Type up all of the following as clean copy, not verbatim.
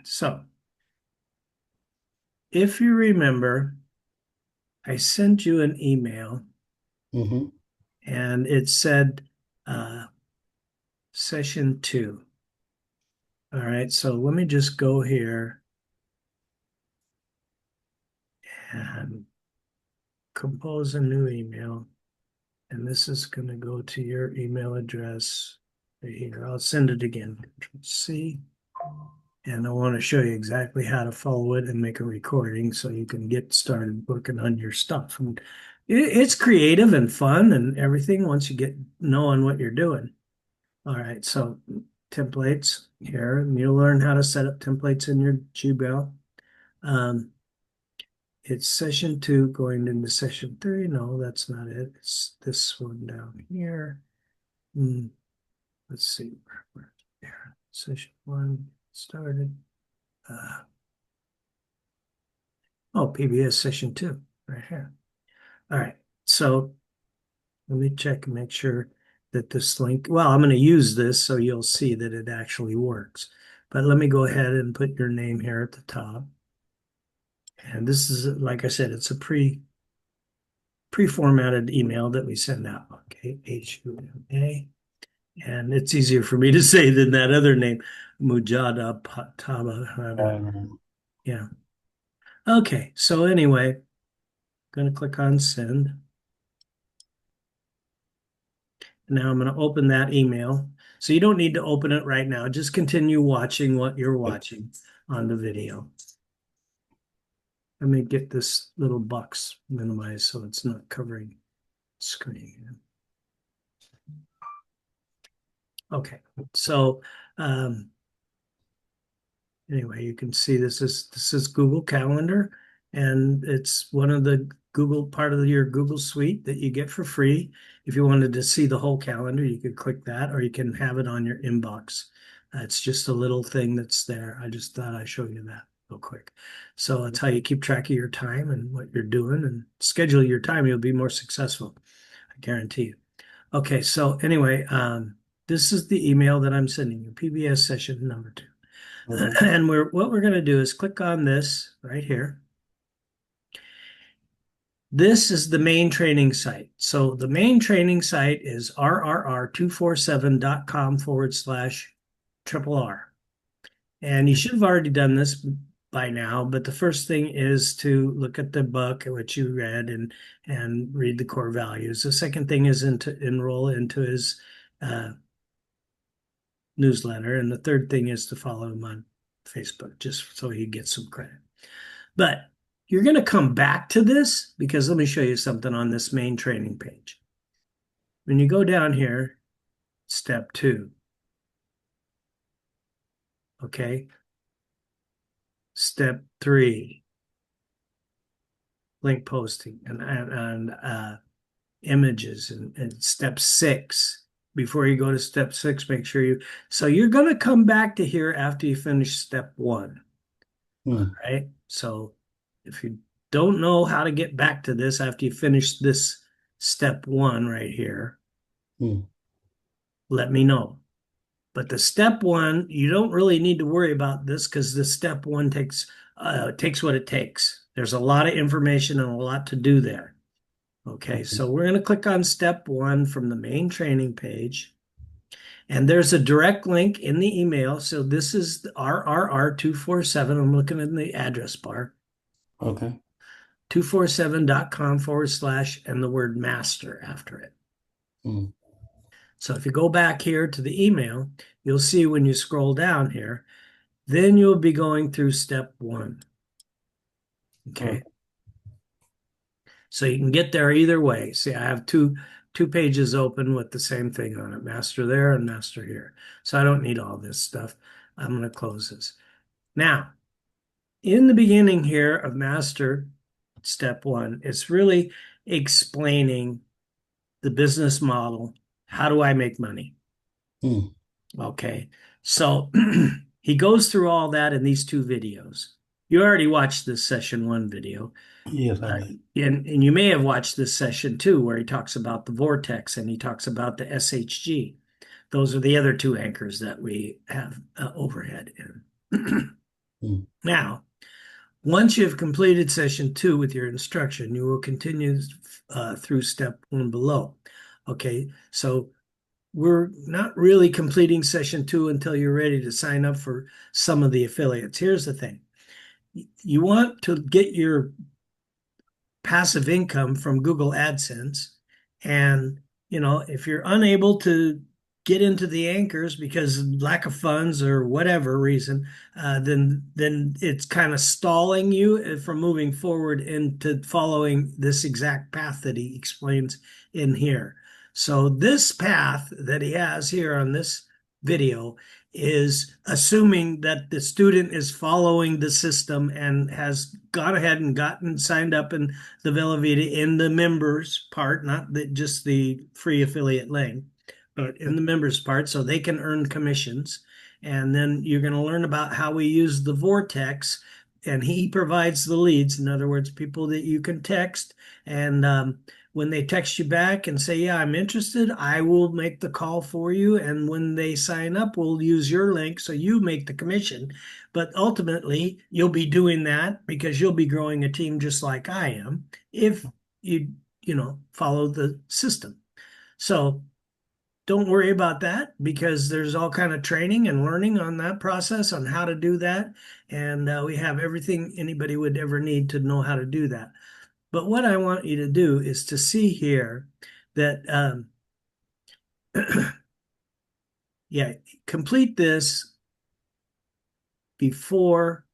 So, if you remember, I sent you an email Mm-hmm. and it said uh, session 2. All right, so let me just go here and compose a new email. And this is going to go to your email address right here. I'll send it again. Control C. And I want to show you exactly how to follow it and make a recording so you can get started working on your stuff. And it's creative and fun and everything once you get knowing what you're doing. All right, so templates here, and you'll learn how to set up templates in your Gmail. Um, it's session 2 going into session 3. No, that's not it. It's this one down here. Hmm, let's see. There. Session 1 started. Uh, oh, PBS session 2 right here. All right. So let me check and make sure that this link, well, I'm going to use this so you'll see that it actually works. But let me go ahead and put your name here at the top. And this is, like I said, it's a pre-formatted email that we send out. Okay, Huma. And it's easier for me to say than that other name, Mujada Pataba. Um, Yeah. Okay, so anyway, I'm going to click on send. Now I'm going to open that email. So you don't need to open it right now. Just continue watching what you're watching on the video. Let me get this little box minimized so it's not covering screen. Okay, so um, anyway, you can see this is Google Calendar, and it's one of the Google part of your Google Suite that you get for free. If you wanted to see the whole calendar, you could click that, or you can have it on your inbox. It's just a little thing that's there. I just thought I'd show you that real quick. So that's how you keep track of your time and what you're doing, and schedule your time. You'll be more successful. I guarantee you. Okay, so anyway, this is the email that I'm sending you, PBS session number 2. okay. And what we're going to do is click on this right here. This is the main training site. So the main training site is rrr247.com/triple R. And you should have already done this by now, but the first thing is to look at the book which you read and read the core values. The second thing is to enroll into his uh, newsletter, and the third thing is to follow him on Facebook, just so he gets some credit. But you're going to come back to this because let me show you something on this main training page. When you go down here, step 2, okay? Step 3, link posting and images, and step 6. Before you go to step 6, make sure so you're going to come back to here after you finish step 1. All Hmm. right. So if you don't know how to get back to this after you finish this step 1 right here, Hmm. let me know. But the step 1, you don't really need to worry about this because the step 1 takes what it takes. There's a lot of information and a lot to do there. Okay, Okay. so we're going to click on step 1 from the main training page. And there's a direct link in the email. So this is RRR247. I'm looking in the address bar. Okay. 247.com/ and the word master after it. Hmm. So if you go back here to the email, you'll see when you scroll down here, then you'll be going through step 1. Okay. Okay. So you can get there either way. See, I have two pages open with the same thing on it, master there and master here. So I don't need all this stuff. I'm going to close this. Now, in the beginning here of master step 1, it's really explaining the business model. How do I make money? Hmm. Okay. So he goes through all that in these 2 videos. You already watched this session 1 video. Yes, I Uh, did. and you may have watched this session 2 where he talks about the vortex and he talks about the SHG. Those are the other 2 anchors that we have overhead in. mm, Now, once you've completed session 2 with your instruction, you will continue through step 1 below. Okay, so we're not really completing session 2 until you're ready to sign up for some of the affiliates. Here's the thing. You want to get your passive income from Google AdSense. And, if you're unable to get into the anchors because lack of funds or whatever reason, then it's kind of stalling you from moving forward into following this exact path that he explains in here. So this path that he has here on this video is assuming that the student is following the system and has gone ahead and gotten signed up in the Velveeta in the members part, not just the free affiliate link, but in the members part, so they can earn commissions. And then you're going to learn about how we use the vortex, and he provides the leads. In other words, people that you can text, and when they text you back and say, yeah, I'm interested, I will make the call for you. And when they sign up, we'll use your link so you make the commission. But ultimately, you'll be doing that because you'll be growing a team just like I am if you follow the system. So don't worry about that because there's all kind of training and learning on that process on how to do that. And we have everything anybody would ever need to know how to do that. But what I want you to do is to see here that, yeah, complete this before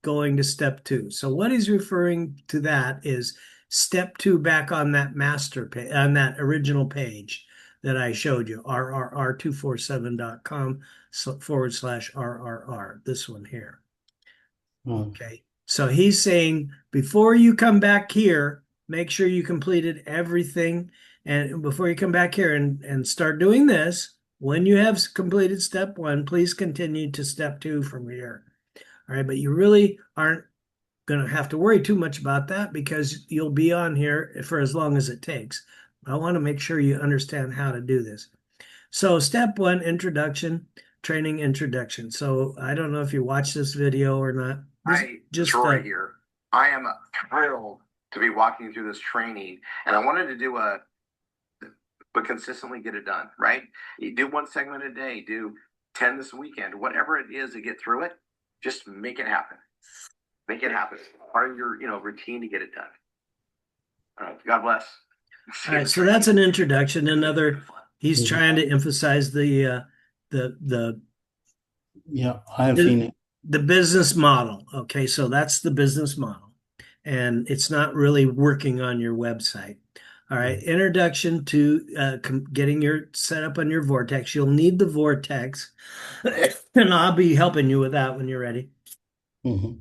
going to step 2. So what he's referring to that is step 2 back on that master page, on that original page that I showed you, rrr247.com /RRR, this one here. mm, Okay. So he's saying before you come back here, make sure you completed everything. And before you come back here and start doing this, when you have completed step 1, please continue to step 2 from here. All right. But you really aren't going to have to worry too much about that because you'll be on here for as long as it takes. I want to make sure you understand how to do this. So step 1, introduction, training introduction. So I don't know if you watched this video or not. This Hi, just Troy here. I am thrilled to be walking through this training, and I wanted to do but consistently get it done, right? You do one segment a day, do 10 this weekend, whatever it is to get through it, just make it happen. Make it happen. Part of your, routine to get it done. All right, God bless. all right. So that's an introduction. Another, he's mm. trying to emphasize the Yeah, I have seen it. the business model. Okay, so that's the business model, and it's not really working on your website. All right, Mm, introduction to getting your set up on your vortex. You'll need the vortex, and I'll be helping you with that when you're ready mhm,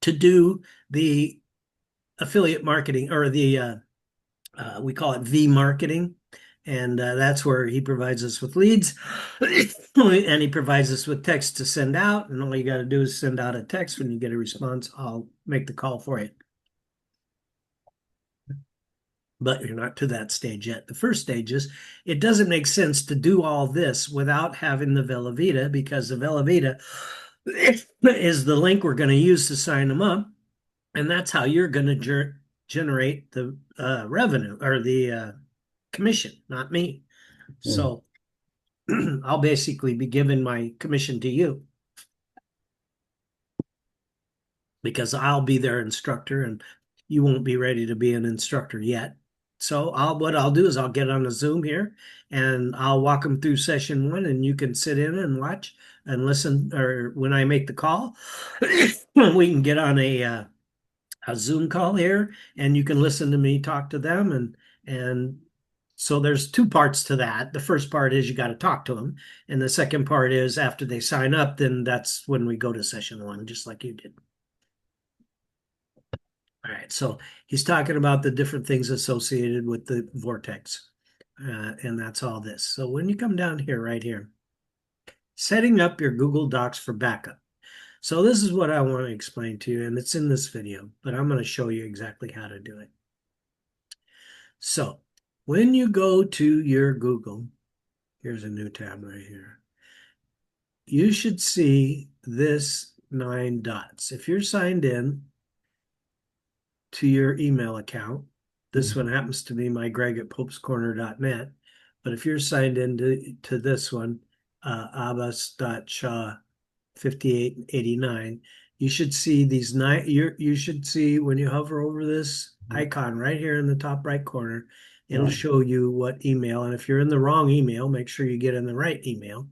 to do the affiliate marketing or the we call it V marketing. And that's where he provides us with leads and he provides us with text to send out. And all you got to do is send out a text. When you get a response, I'll make the call for you. But you're not to that stage yet. The first stage is it doesn't make sense to do all this without having the Velveeta because the Velveeta is the link we're going to use to sign them up. And that's how you're going to generate the revenue or the commission, not me. mm, So I'll basically be giving my commission to you because I'll be their instructor and you won't be ready to be an instructor yet. So what I'll do is I'll get on a Zoom here and I'll walk them through session 1 and you can sit in and watch and listen, or when I make the call, we can get on a Zoom call here and you can listen to me talk to them. And so there's 2 parts to that. The first part is you got to talk to them. And the second part is after they sign up, then that's when we go to session 1, just like you did. All right. So he's talking about the different things associated with the vortex. And that's all this. So when you come down here, right here, setting up your Google Docs for backup. So this is what I want to explain to you, and it's in this video, but I'm going to show you exactly how to do it. So when you go to your Google, here's a new tab right here. you should see this 9 dots. If you're signed in to your email account, this one happens to be my Greg at popescorner.net. But if you're signed into this one, abbas.shaw 5889, you should see these nine. You should see when you hover over this icon right here in the top right corner, it'll show you what email. And if you're in the wrong email, make sure you get in the right email.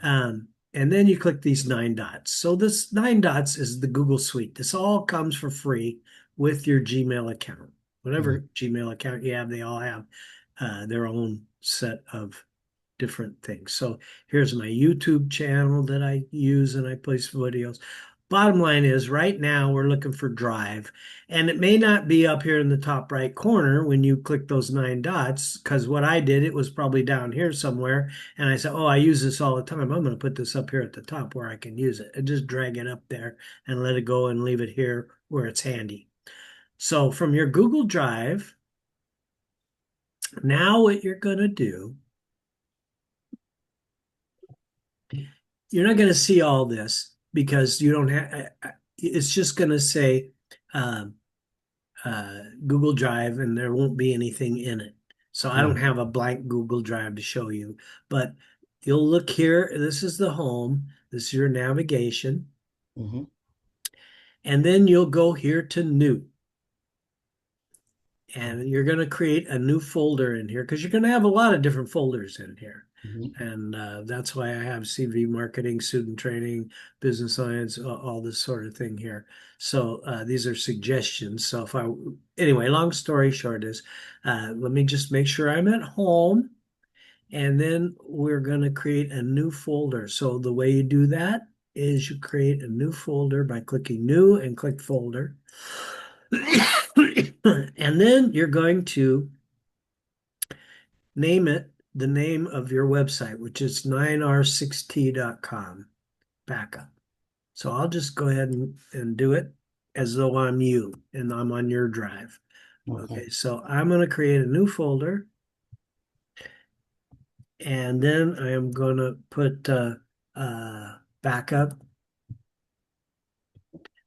And then you click these 9 dots. So this 9 dots is the Google Suite. This all comes for free with your Gmail account. Whatever Gmail account you have, they all have their own set of different things. So here's my YouTube channel that I use and I place videos. Bottom line is right now we're looking for Drive, and it may not be up here in the top right corner when you click those 9 dots, because what I did, it was probably down here somewhere, and I said, oh, I use this all the time. I'm going to put this up here at the top where I can use it, and just drag it up there and let it go and leave it here where it's handy. So from your Google Drive, now what you're going to do, you're not going to see all this because you don't have, it's just going to say Google Drive and there won't be anything in it. So I don't have a blank Google Drive to show you, but you'll look here. This is the home. This is your navigation. And then you'll go here to new. And you're going to create a new folder in here because you're going to have a lot of different folders in here. And that's why I have CV marketing, student training, business science, all this sort of thing here. So these are suggestions. So anyway, long story short is, let me just make sure I'm at home. And then we're going to create a new folder. So the way you do that is you create a new folder by clicking new and click folder. And then you're going to name it the name of your website, which is 9r6t.com backup. So I'll just go ahead and do it as though I'm you and I'm on your drive. Okay, so I'm going to create a new folder. And then I am going to put backup.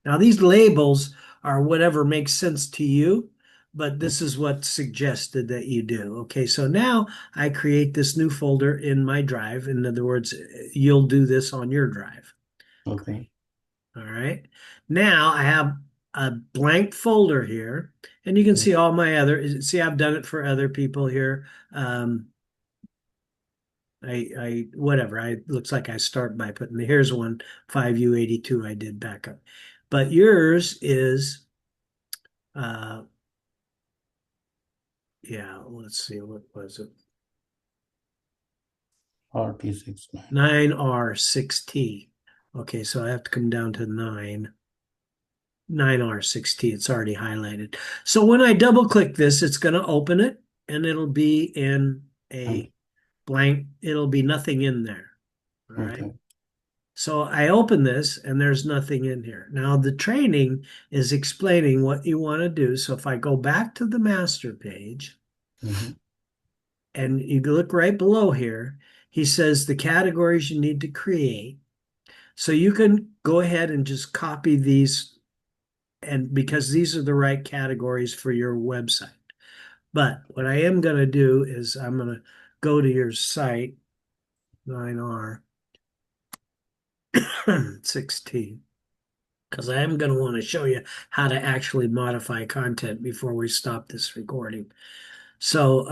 Now, these labels are whatever makes sense to you, but this is what's suggested that you do. Okay, so now I create this new folder in my drive. In other words, you'll do this on your drive. Okay. All right. Now I have a blank folder here, and you can see all my other, see, I've done it for other people here. Whatever. Looks like I start by putting here's one 5U82 I did backup, but yours is yeah. Let's see, what was it? RT69. 9R6T. Okay, so I have to come down to 9R6T. It's already highlighted. So when I double click this, it's going to open it, and it'll be in a blank. It'll be nothing in there. All right. Okay. So I open this and there's nothing in here. Now the training is explaining what you want to do. So if I go back to the master page and you look right below here, he says the categories you need to create. So you can go ahead and just copy these, and because these are the right categories for your website. But what I am going to do is I'm going to go to your site, 9R. 16, because I am going to want to show you how to actually modify content before we stop this recording. So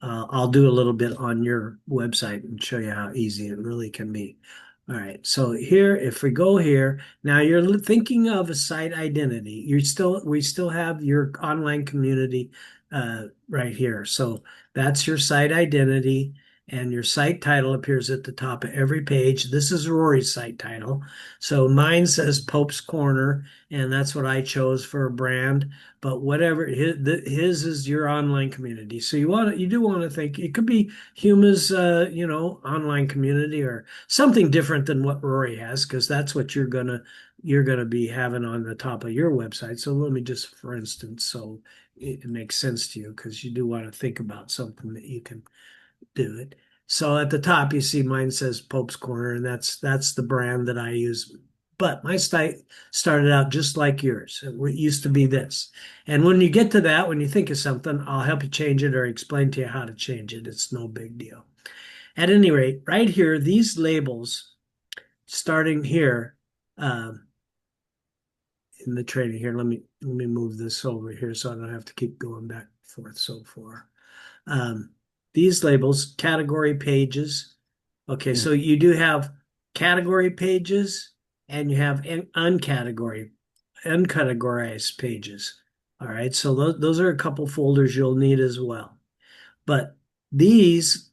I'll do a little bit on your website and show you how easy it really can be. All right, so here, if we go here, now you're thinking of a site identity. We still have your online community right here. So that's your site identity, and your site title appears at the top of every page. This is Rory's site title. So mine says Pope's Corner, and that's what I chose for a brand. But whatever, his is your online community. So you do want to think it could be Huma's online community or something different than what Rory has, because that's what you're gonna be having on the top of your website. So let me just, for instance, so it makes sense to you, because you do want to think about something that you can do it. So at the top, you see mine says Pope's Corner, and that's the brand that I use. But my site started out just like yours. It used to be this. And when you get to that, when you think of something, I'll help you change it or explain to you how to change it. It's no big deal. At any rate, right here, these labels, starting here, um, in the training here, let me move this over here so I don't have to keep going back and forth so far. Um, these labels, category pages. Okay, so you do have category pages and you have uncategorized pages. All right, so those are a couple folders you'll need as well. But these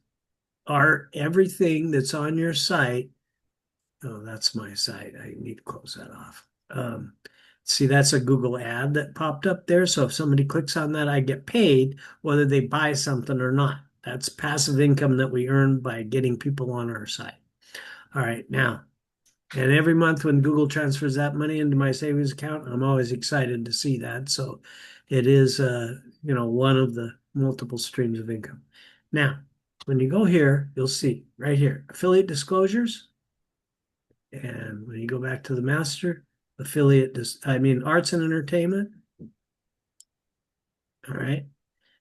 are everything that's on your site. Oh, that's my site. I need to close that off. See, that's a Google ad that popped up there. So if somebody clicks on that, I get paid whether they buy something or not. That's passive income that we earn by getting people on our site. All right, now, and every month when Google transfers that money into my savings account, I'm always excited to see that. So it is, one of the multiple streams of income. Now, when you go here, you'll see right here, affiliate disclosures. And when you go back to the master, arts and entertainment. All right.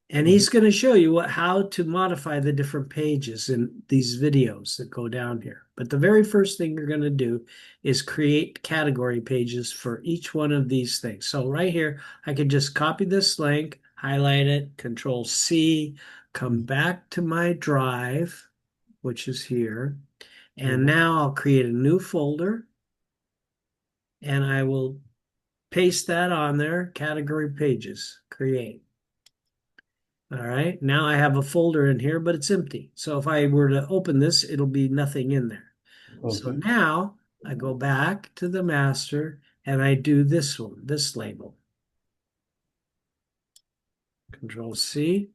And he's going to show you how to modify the different pages in these videos that go down here. But the very first thing you're going to do is create category pages for each one of these things. So right here, I could just copy this link, highlight it, Control C, come back to my drive, which is here. And now I'll create a new folder and I will paste that on there, category pages, create. All right, now I have a folder in here, but it's empty. So if I were to open this, it'll be nothing in there. So now I go back to the master and I do this one, this label. Control C.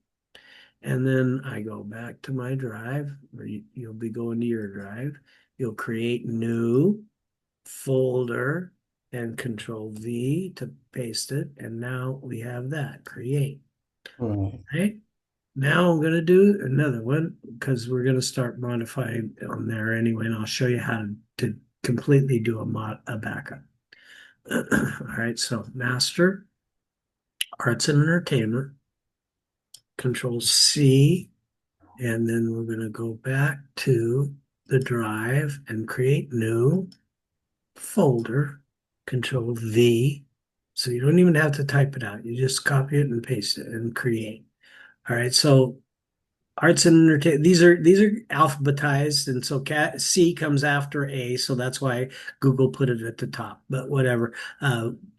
And then I go back to my drive, or you'll be going to your drive. You'll create new folder and Control V to paste it. And now we have that, create. Right? Now I'm going to do another one because we're going to start modifying on there anyway, and I'll show you how to completely do a backup. All right, so master, arts and entertainment, Control C, and then we're going to go back to the drive and create new folder, Control V. So you don't even have to type it out. You just copy it and paste it and create. All right, so arts and entertainment. These are alphabetized, and so C comes after A, so that's why Google put it at the top. But whatever.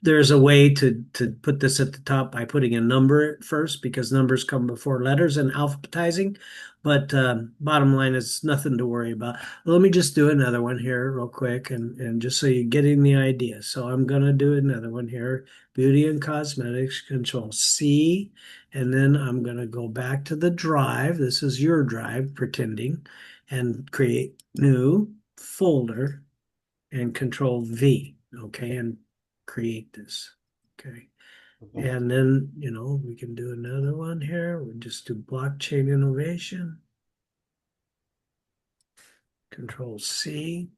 There's a way to put this at the top by putting a number first because numbers come before letters in alphabetizing. But bottom line is nothing to worry about. Let me just do another one here real quick, and just so you're getting the idea. So I'm gonna do another one here. Beauty and cosmetics. Control C. And then I'm going to go back to the drive. This is your drive, pretending, and create new folder and Control V. Okay, and create this. Okay. And then, we can do another one here. We'll just do blockchain innovation. Control C.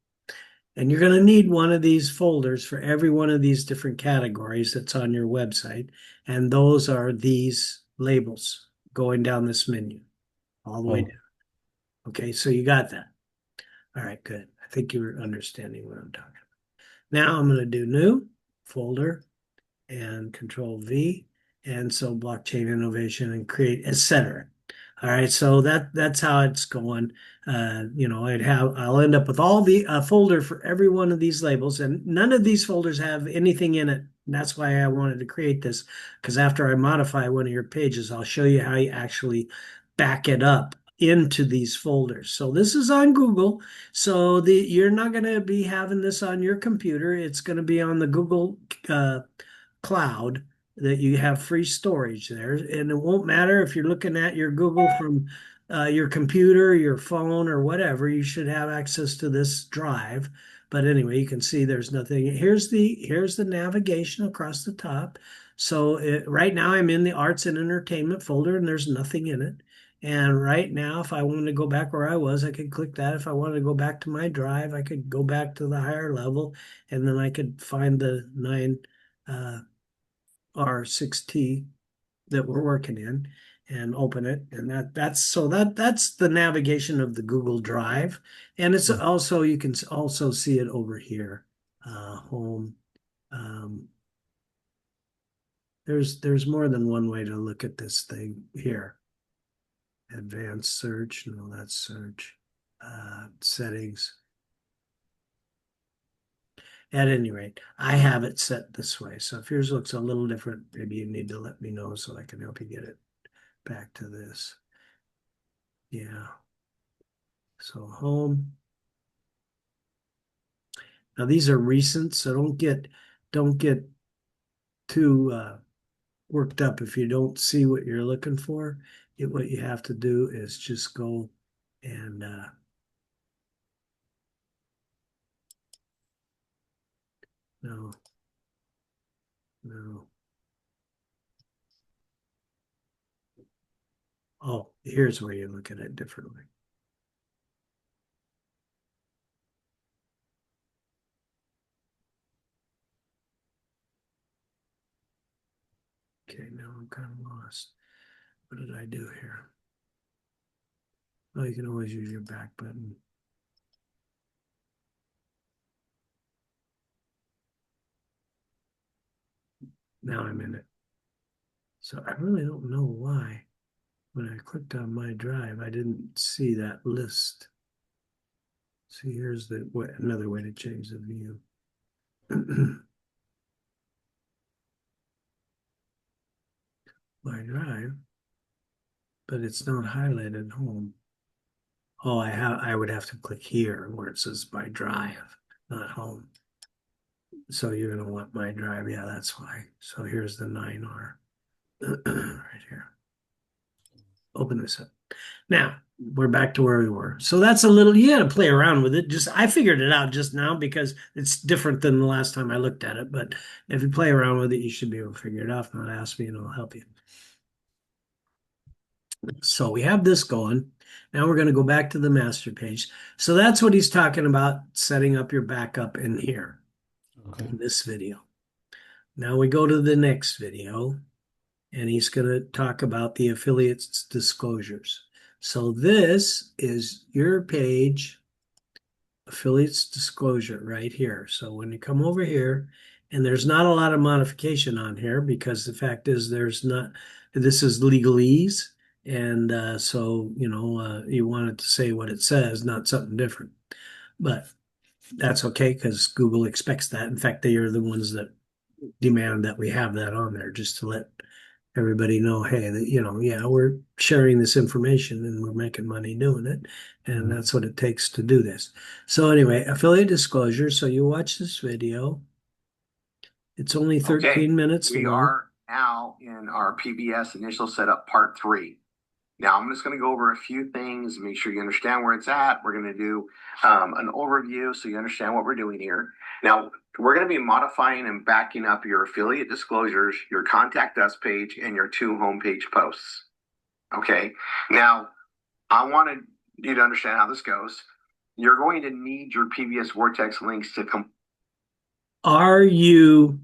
And you're going to need one of these folders for every one of these different categories that's on your website. And those are these labels going down this menu all the way down. Okay, so you got that. All right, good. I think you're understanding what I'm talking about. Now I'm going to do new folder and Control V. And so blockchain innovation and create, etc. All right, so that's how it's going. I'll end up with all the folder for every one of these labels, and none of these folders have anything in it. And that's why I wanted to create this, because after I modify one of your pages, I'll show you how you actually back it up into these folders. So this is on Google. So you're not going to be having this on your computer. It's going to be on the Google Cloud that you have free storage there. And it won't matter if you're looking at your Google from your computer, your phone, or whatever. You should have access to this drive. But anyway, you can see there's nothing. Here's the navigation across the top. So right now I'm in the arts and entertainment folder and there's nothing in it. And right now, if I wanted to go back where I was, I could click that. If I wanted to go back to my drive, I could go back to the higher level, and then I could find the 9 R6T that we're working in and open it. And that's the navigation of the Google Drive. And it's also, you can also see it over here. Home. Um, there's more than one way to look at this thing here. Advanced search, no, that's search. Settings. At any rate, I have it set this way. So if yours looks a little different, maybe you need to let me know so I can help you get it back to this. Yeah. So home. Now these are recent, so don't get too worked up if you don't see what you're looking for. What you have to do is just go and no, no. Oh, here's where you look at it differently. Okay, now I'm kind of lost. What did I do here? Oh, you can always use your back button. Now I'm in it. So I really don't know why when I clicked on my drive, I didn't see that list. See, here's another way to change the view. My drive, but it's not highlighted home. Oh, I would have to click here where it says my drive, not home. So you're gonna want my drive. Yeah, that's why. So here's the 9R right here. Open this up. Now we're back to where we were. So that's a little, you got to play around with it. I figured it out just now because it's different than the last time I looked at it. But if you play around with it, you should be able to figure it out. If not, ask me and I'll help you. So we have this going. Now we're going to go back to the master page. So that's what he's talking about, setting up your backup in here, in this video. Now we go to the next video, and he's going to talk about the affiliates disclosures. So this is your page, affiliates disclosure right here. So when you come over here, and there's not a lot of modification on here because the fact is this is legalese. And so, you want it to say what it says, not something different. But that's okay because Google expects that. In fact, they are the ones that demand that we have that on there just to let everybody know, hey, that, yeah, we're sharing this information and we're making money doing it. And that's what it takes to do this. So anyway, affiliate disclosure. So you watch this video. It's only 13 minutes we long. are now in our PBS initial setup part 3. Now I'm just going to go over a few things, make sure you understand where it's at. We're going to do an overview so you understand what we're doing here. Now, we're going to be modifying and backing up your affiliate disclosures, your contact us page, and your 2 homepage posts. Okay. Now, I wanted you to understand how this goes. You're going to need your PBS Vortex links to come. Are you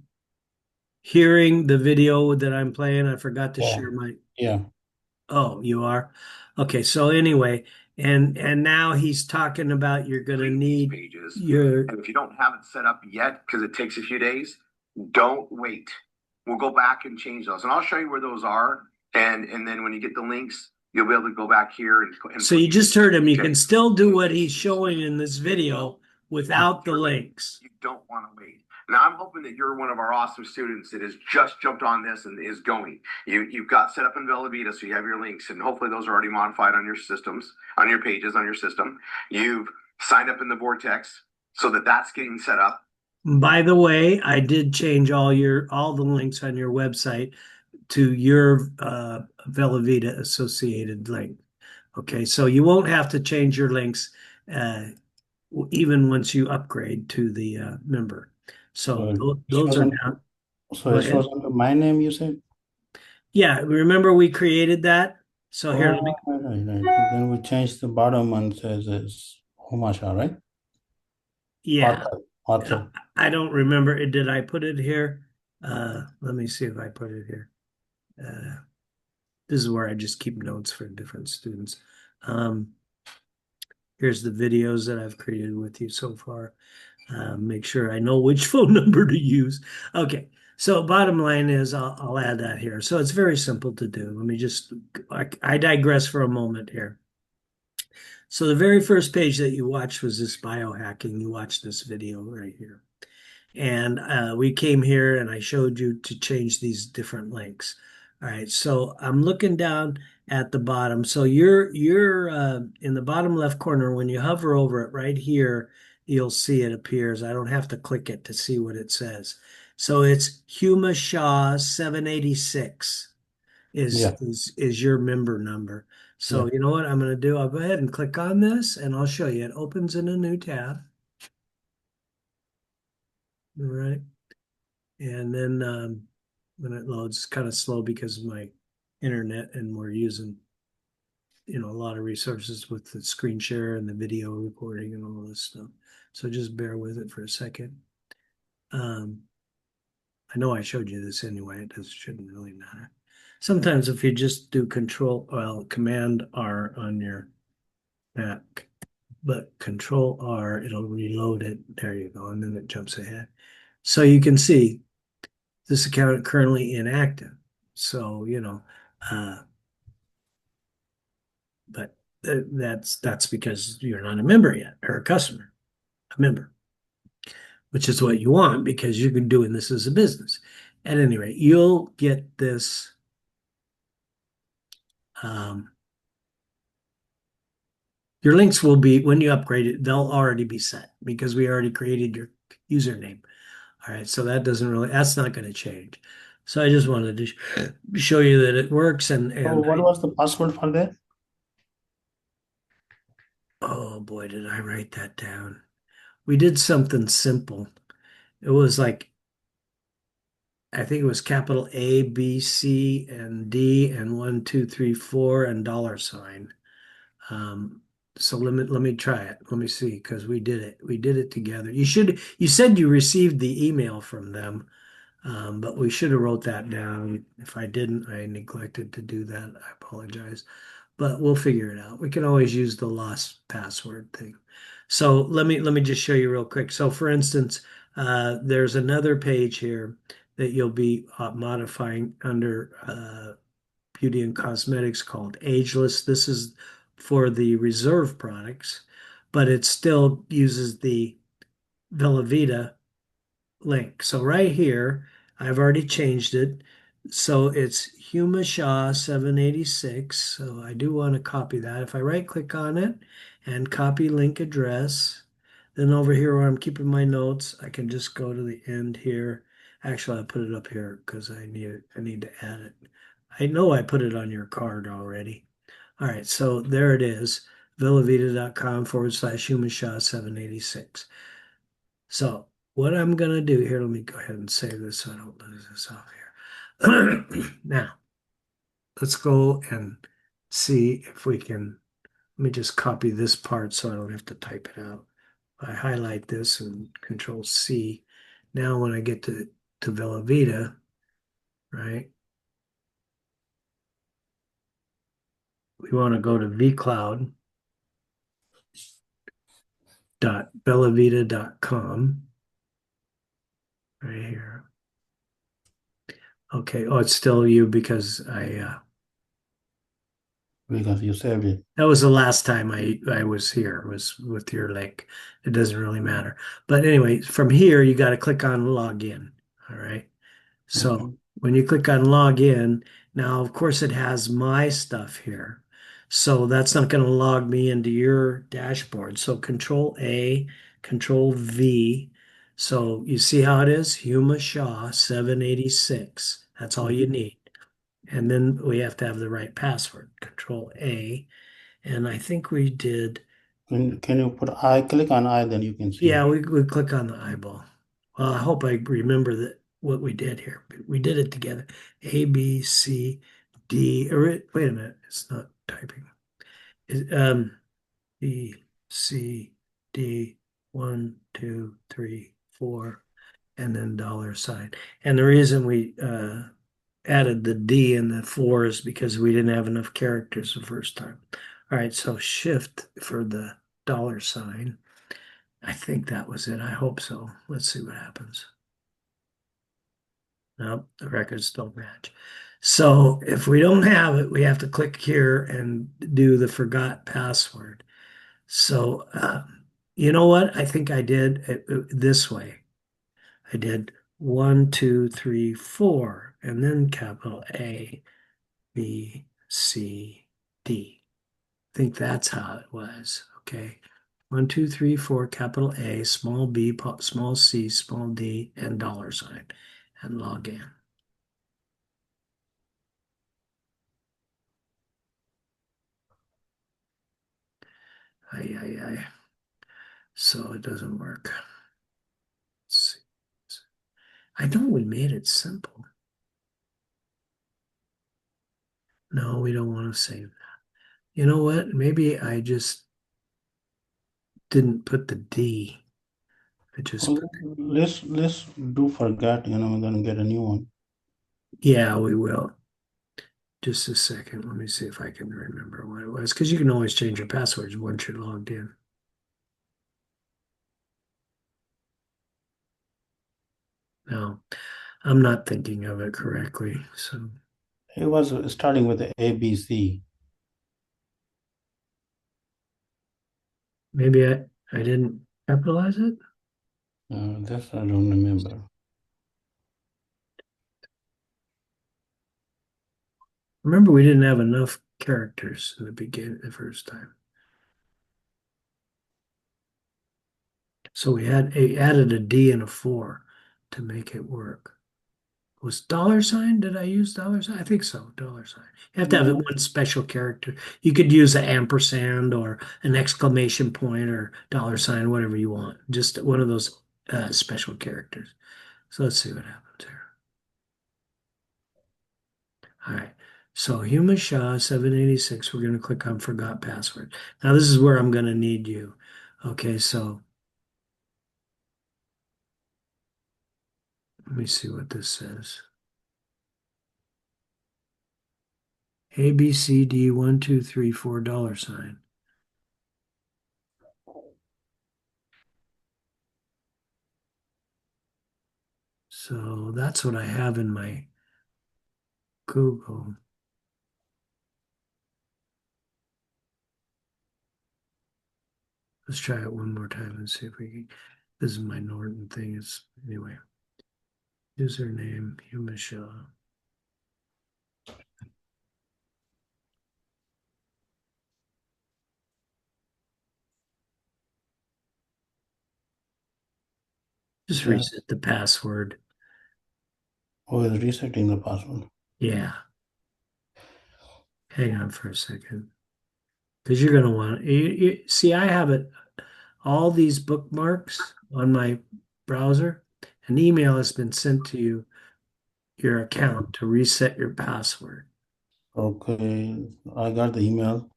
hearing the video that I'm playing? I forgot to share my. Yeah. Oh, you are? Okay, so anyway, and now he's talking about you're going to need pages. your. And if you don't have it set up yet, because it takes a few days, don't wait. We'll go back and change those. And I'll show you where those are. And then when you get the links, you'll be able to go back here and So you just heard him. You can still do what he's showing in this video without the links. You don't want to wait. Now, I'm hoping that you're one of our awesome students that has just jumped on this and is going. You've got set up in Velavita, so you have your links, and hopefully those are already modified on your systems, on your pages, on your system. You've signed up in the Vortex so that that's getting set up. By the way, I did change all the links on your website to your Velavita associated link. Okay, so you won't have to change your links even once you upgrade to the member. So those are now. So it shows under my name, you said? Yeah, remember we created that? So here, let me, Oh, right. Then we change the bottom and says it's Huma, right? yeah, Author, author. I don't remember it. Did I put it here? Let me see if I put it here. Uh, this is where I just keep notes for different students. Um, Here's the videos that I've created with you so far. Make sure I know which phone number to use. Okay, so bottom line is I'll add that here. So it's very simple to do. Let me just, I digress for a moment here. So the very first page that you watched was this biohacking. You watched this video right here. And we came here and I showed you to change these different links. All right, so I'm looking down at the bottom. So you're in the bottom left corner. When you hover over it right here, you'll see it appears. I don't have to click it to see what it says. So it's Huma Shaw 786 Yeah, is your member number. yeah. So you know what I'm going to do? I'll go ahead and click on this and I'll show you. It opens in a new tab. All right. And then when it loads, it's kind of slow because of my internet, and we're using, a lot of resources with the screen share and the video recording and all this stuff. So just bear with it for a second. Um, I know I showed you this anyway. It doesn't shouldn't really matter. Sometimes if you just do Command R on your Mac, but Control R, it'll reload it. There you go, and then it jumps ahead. So you can see this account currently inactive. So, uh, but that's because you're not a member yet or a customer, a member, which is what you want because you've been doing this as a business. At any rate, you'll get this. Um, your links will be when you upgrade it, they'll already be set because we already created your username. All right, so that's not going to change. So I just wanted to show you that it works and So what was the password for that? oh boy, did I write that down. We did something simple. It was like, I think it was capital A, B, C, and D, and one, two, three, four, and dollar sign. Um, so let me try it. Let me see, because we did it. We did it together. You said you received the email from them, but we should have wrote that down. If I didn't, I neglected to do that. I apologize. But we'll figure it out. We can always use the lost password thing. So let me just show you real quick. So for instance, there's another page here that you'll be modifying under beauty and cosmetics called Ageless. This is for the reserve products, but it still uses the Velavita link. So right here, I've already changed it. So it's Huma Shah 786. So I do want to copy that. If I right click on it and copy link address, then over here where I'm keeping my notes, I can just go to the end here. Actually, I'll put it up here because I need to add it. I know I put it on your card already. All right, so there it is, villavita.com/Huma Shah 786. So what I'm going to do here, let me go ahead and save this so I don't lose this off here. Now, let's go and see if we can, let me just copy this part so I don't have to type it out. I highlight this and Control C. Now when I get to Vellavita, right, we want to go to vcloud.bellavita.com right here. Okay, oh, it's still you because Because you saved it. that was the last time I was here, was with your link. It doesn't really matter. But anyway, from here, you got to click on login. All right. So Okay. when you click on login, now, of course, it has my stuff here. So that's not going to log me into your dashboard. So Control A, Control V. So you see how it is? Huma Shah 786. That's all you Mhm. need. And then we have to have the right password. Control A. And I think we did, Can you put I click on I, then you can yeah, see. we click on the eyeball. Well, I hope I remember that what we did here. We did it together. A, B, C, wait a minute, it's not typing. B, C, D, 1, 2, 3, 4, and then $sign. And the reason we added the D and the 4 is because we didn't have enough characters the first time. All right, so shift for the $sign. I think that was it. I hope so. Let's see what happens. Nope, the records don't match. So if we don't have it, we have to click here and do the forgot password. So, you know what? I think I did it this way. I did 1, 2, 3, 4, and then capital A, B, C, D. I think that's how it was. Okay. 1, 2, 3, 4, capital A, small b, small c, small d, and $sign, and log in. Ay, ay, ay. So it doesn't work. Let's see. I know we made it simple. No, we don't want to save that. You know what? Maybe I just didn't put the D. I just put, Let's do forget, we're gonna get a new one. yeah, we will. Just a second. Let me see if I can remember what it was. Because you can always change your passwords once you're logged in. No, I'm not thinking of it correctly. So It was starting with the ABC. maybe I didn't capitalize it. This I don't remember. Remember, we didn't have enough characters in the beginning the first time. So we added a D and a 4 to make it work. Was $sign? Did I use $sign? I think so. $sign. You have to have No, one special character. You could use an ampersand or an exclamation point or $sign, whatever you want. Just one of those special characters. So let's see what happens here. All right. So Huma Shah 786. We're going to click on Forgot Password. Now this is where I'm going to need you. Okay, so let me see what this says. A B C D 1, 2, 3, 4 $sign. So that's what I have in my Google. Let's try it one more time and see if we can. This is my Norton thing. It's anyway. Username Huma Shah. Just yeah. reset the password. Oh, it's resetting the password. Yeah. Hang on for a second. Because you're going to want see, I have it all these bookmarks on my browser. An email has been sent to you, your account, to reset your password. Okay, I got the email.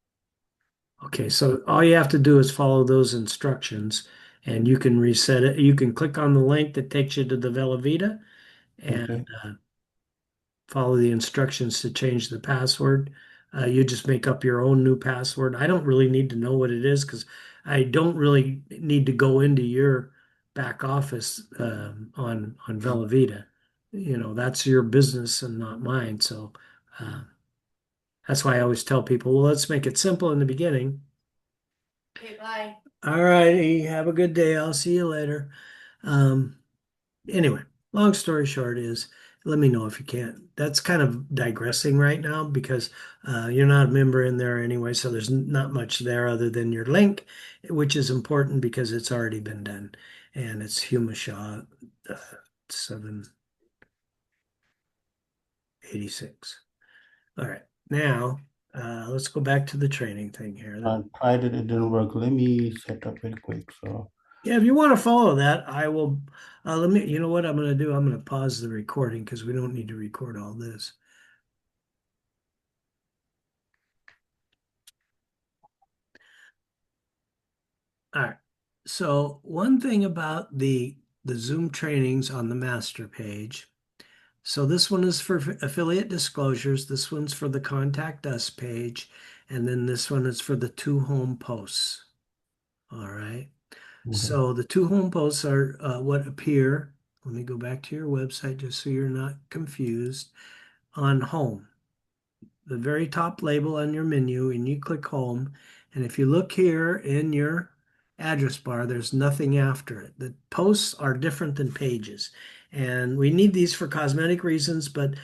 Okay, so all you have to do is follow those instructions and you can reset it. You can click on the link that takes you to the Velavita and Okay. follow the instructions to change the password. You just make up your own new password. I don't really need to know what it is because I don't really need to go into your back office on Velavita. You know, that's your business and not mine. So uh, that's why I always tell people, well, let's make it simple in the beginning. Okay, bye. All righty, have a good day. I'll see you later. Um, anyway, long story short is let me know if you can. That's kind of digressing right now because you're not a member in there anyway, so there's not much there other than your link, which is important because it's already been done. And it's Huma Shah 786. All right, now let's go back to the training thing here. I tried it, it didn't work. Let me set up real quick. So, Yeah, if you want to follow that, I will. Let me, you know what I'm going to do? I'm going to pause the recording because we don't need to record all this. All right. So one thing about the Zoom trainings on the master page. So this one is for affiliate disclosures. This one's for the contact us page. And then this one is for the two home posts. All right. Okay. So the two home posts are what appear. Let me go back to your website just so you're not confused. On home, the very top label on your menu, and you click home. And if you look here in your address bar, there's nothing after it. The posts are different than pages. And we need these for cosmetic reasons, but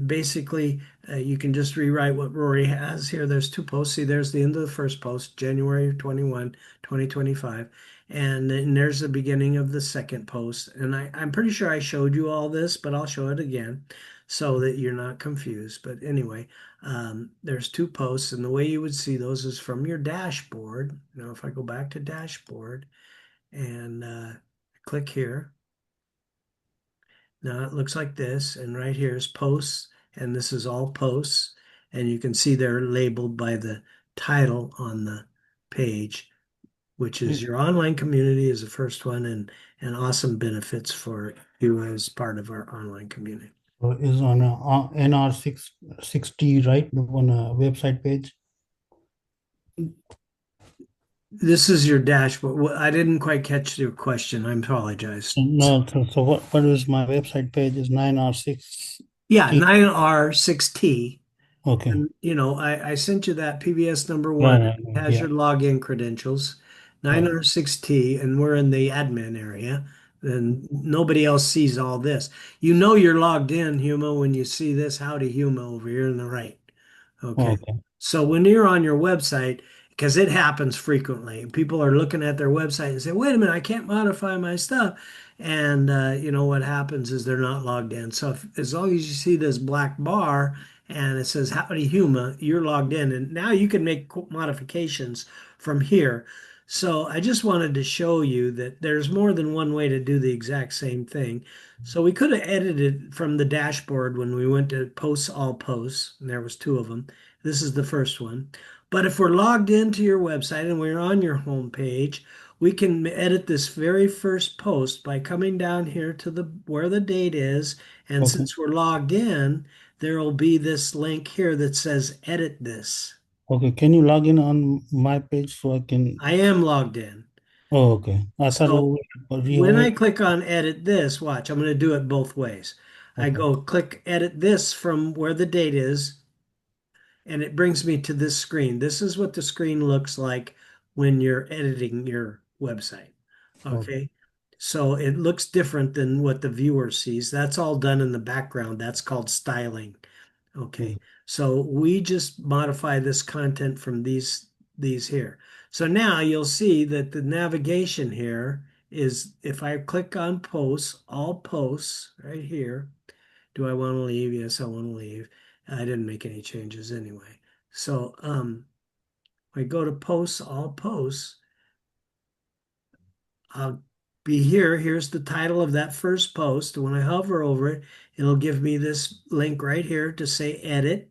basically, you can just rewrite what Rory has here. There's two posts. See, there's the end of the first post, January 21, 2025. And then there's the beginning of the second post. And I'm pretty sure I showed you all this, but I'll show it again so that you're not confused. But anyway, there's two posts, and the way you would see those is from your dashboard. Now, if I go back to dashboard and click here, now it looks like this, and right here is posts, and this is all posts, and you can see they're labeled by the title on the page, which is your online community is the first one, and awesome benefits for you as part of our online community. So is on NR660, right? On a website page. This is your dashboard. I didn't quite catch your question. I apologize. No, so what is my website page is 9R6T. Yeah, 9R6T. Okay. And, I sent you that PBS number one. Right, It has yeah. your login credentials, Right. 9R6T, and we're in the admin area. And nobody else sees all this. You know you're logged in, Huma, when you see this Howdy Huma over here on the right. Okay. Okay. So when you're on your website, because it happens frequently, people are looking at their website and say, wait a minute, I can't modify my stuff. And what happens is they're not logged in. So as long as you see this black bar and it says Howdy Huma, you're logged in. And now you can make modifications from here. So I just wanted to show you that there's more than one way to do the exact same thing. So we could have edited from the dashboard when we went to posts all posts, and there was two of them. This is the first one. But if we're logged into your website and we're on your home page, we can edit this very first post by coming down here to the where the date is. And Okay. since we're logged in, there will be this link here that says edit this. Okay. Can you log in on my page so I can? I am logged in. Oh, okay. I thought So we when I reopened. click on edit this, watch, I'm going to do it both ways. I Okay. go click edit this from where the date is, and it brings me to this screen. This is what the screen looks like when you're editing your website. Okay. Okay. So it looks different than what the viewer sees. That's all done in the background. That's called styling. Okay. Mhm. So we just modify this content from these here. So now you'll see that the navigation here is if I click on posts, all posts right here. Do I want to leave? Yes, I want to leave. I didn't make any changes anyway. So I go to posts, all posts. I'll be here. Here's the title of that first post. When I hover over it, it'll give me this link right here to say edit.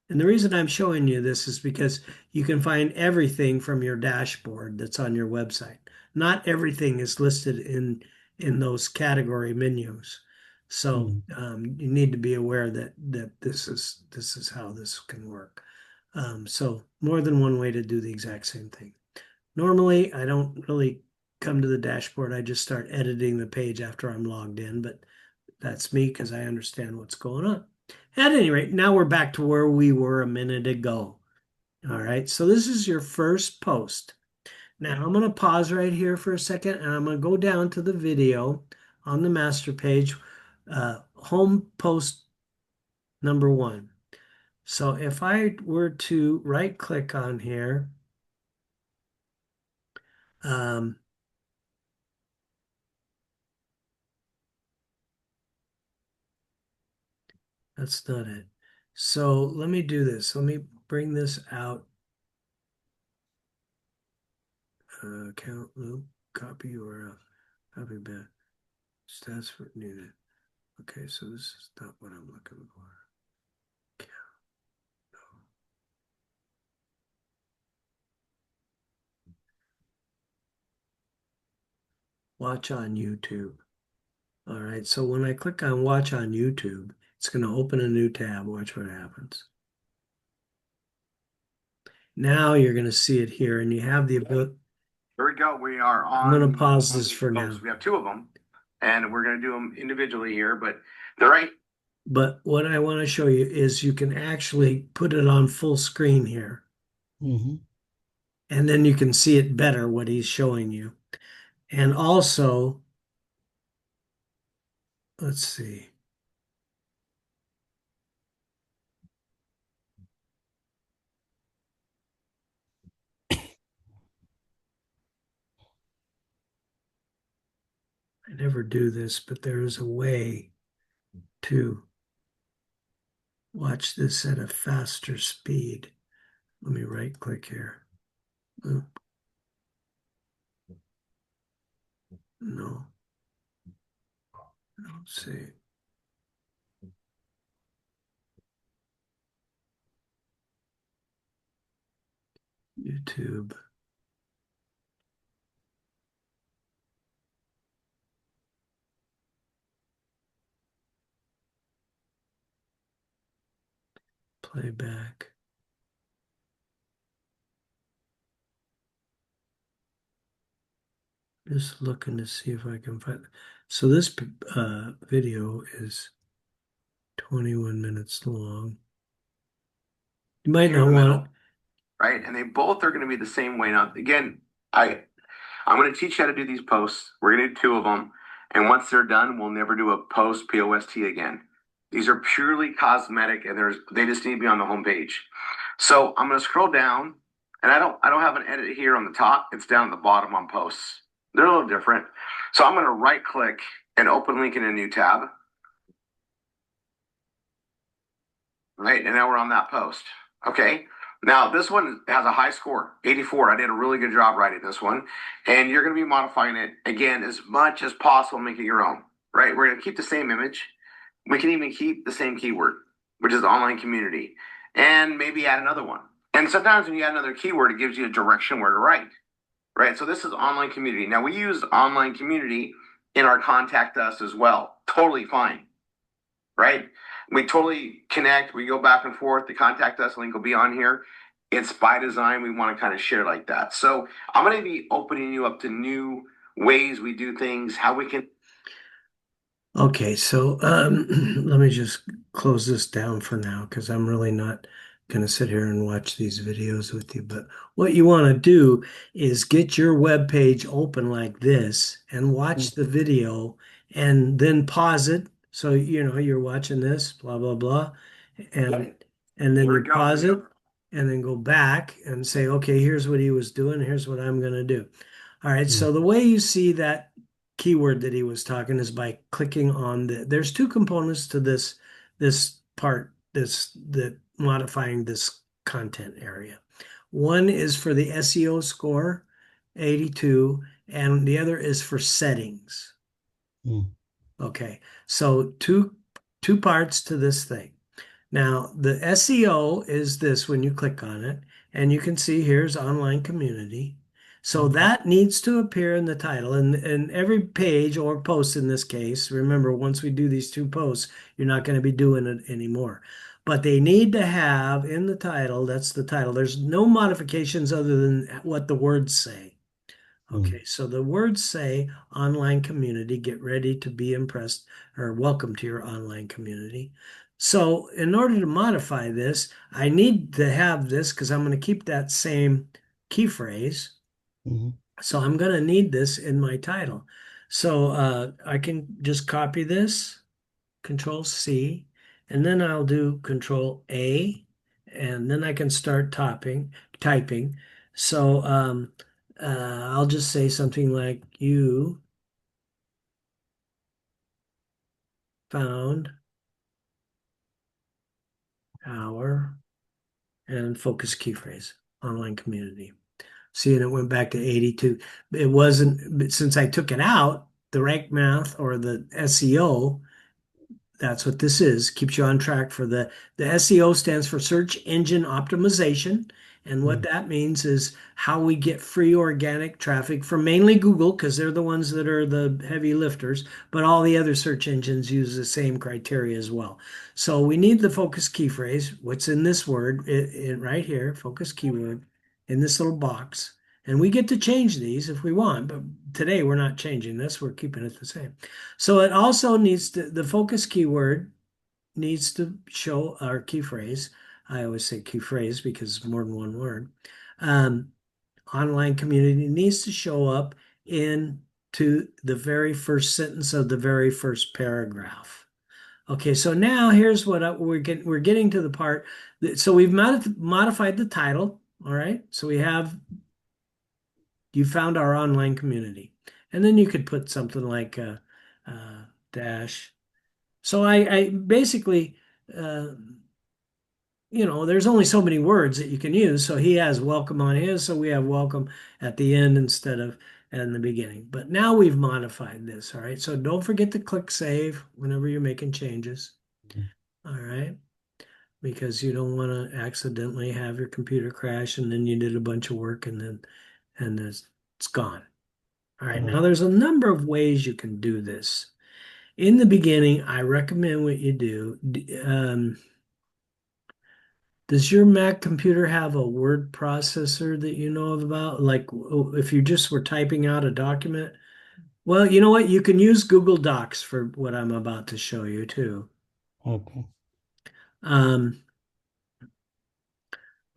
And the reason I'm showing you this is because you can find everything from your dashboard that's on your website. Not everything is listed in those category menus. So Mhm. you need to be aware that this is how this can work. So more than one way to do the exact same thing. Normally, I don't really come to the dashboard. I just start editing the page after I'm logged in, but that's me because I understand what's going on. At any rate, now we're back to where we were a minute ago. All right, so this is your first post. Now I'm going to pause right here for a second and I'm going to go down to the video on the master page, home post number one. So if I were to right click on here, um, that's not it. So let me do this. Let me bring this out. Count loop, copy URL, copy back, stats for needed. Okay, so this is not what I'm looking for. watch on YouTube. All right, so when I click on watch on YouTube, it's going to open a new tab. Watch what happens. Now you're going to see it here, and you have the ability. Here we go. We are I'm on. going to pause this for now. We have two of them, and we're going to do them individually here, but they're right. But what I want to show you is you can actually put it on full screen here, Mm-hmm. and then you can see it better what he's showing you. And also, let's see. I never do this, but there is a way to watch this at a faster speed. Let me right click here. Oh, no. Let's see. YouTube. Playback. Just looking to see if I can find. So this video is 21 minutes long. You might Here in not the want middle, right? And they both are going to be the same way. Now, again, I'm going to teach you how to do these posts. We're going to do two of them. And once they're done, we'll never do a post POST again. These are purely cosmetic and they just need to be on the homepage. So I'm going to scroll down and I don't have an edit here on the top. It's down at the bottom on posts. They're a little different. So I'm going to right click and open link in a new tab. Right. And now we're on that post. Okay. Now, this one has a high score, 84. I did a really good job writing this one. And you're going to be modifying it, again, as much as possible, make it your own, right? We're going to keep the same image. We can even keep the same keyword, which is online community, and maybe add another one. And sometimes when you add another keyword, it gives you a direction where to write, right? So this is online community. Now, we use online community in our contact us as well. Totally fine, right? We totally connect. We go back and forth. The contact us link will be on here. It's by design. We want to kind of share like that. So I'm going to be opening you up to new ways we do things, how we can. Okay, so let me just close this down for now because I'm really not going to sit here and watch these videos with you. But what you want to do is get your web page open like this and watch the video and then pause it. So, you're watching this, blah, blah, blah. And and then Here you we go. pause it and then go back and say, okay, here's what he was doing. Here's what I'm going to do. All right, so the way you see that keyword that he was talking is by clicking on there's two components to this part, that modifying this content area. One is for the SEO score, 82, and the other is for settings. Mm. Okay, so two parts to this thing. Now, the SEO is this when you click on it, and you can see here's online community. So that needs to appear in the title, and every page or post in this case. Remember, once we do these two posts, you're not going to be doing it anymore. But they need to have in the title, that's the title. There's no modifications other than what the words say. Okay, so the words say online community, get ready to be impressed, or welcome to your online community. So in order to modify this, I need to have this because I'm going to keep that same key phrase. Mm-hmm. So I'm going to need this in my title. So I can just copy this, Control C, and then I'll do Control A, and then I can start typing. So I'll just say something like, you found our, and focus key phrase, online community. See, and it went back to 82. It wasn't, since I took it out, the rank math or the SEO, that's what this is, keeps you on track for the SEO stands for search engine optimization, And what that means is how we get free organic traffic from mainly Google, because they're the ones that are the heavy lifters, but all the other search engines use the same criteria as well. So we need the focus key phrase, what's in this word, right here, focus keyword, in this little box. And we get to change these if we want, but today we're not changing this, we're keeping it the same. So it also needs to, the focus keyword needs to show our key phrase. I always say key phrase because it's more than one word. Um, Online community needs to show up into the very first sentence of the very first paragraph. Okay, so now here's what we're getting to the part so we've modified the title. All right, so you found our online community, and then you could put something like dash. So I basically, uh, there's only so many words that you can use. So he has welcome on his, so we have welcome at the end instead of in the beginning. But now we've modified this. All right. So don't forget to click save whenever you're making changes. All right. Because you don't want to accidentally have your computer crash and then you did a bunch of work and it's gone. All right. Now there's a number of ways you can do this. In the beginning, I recommend what you do. Does your Mac computer have a word processor that you know of about? Like if you just were typing out a document? Well, you know what? You can use Google Docs for what I'm about to show you too. Okay. Um,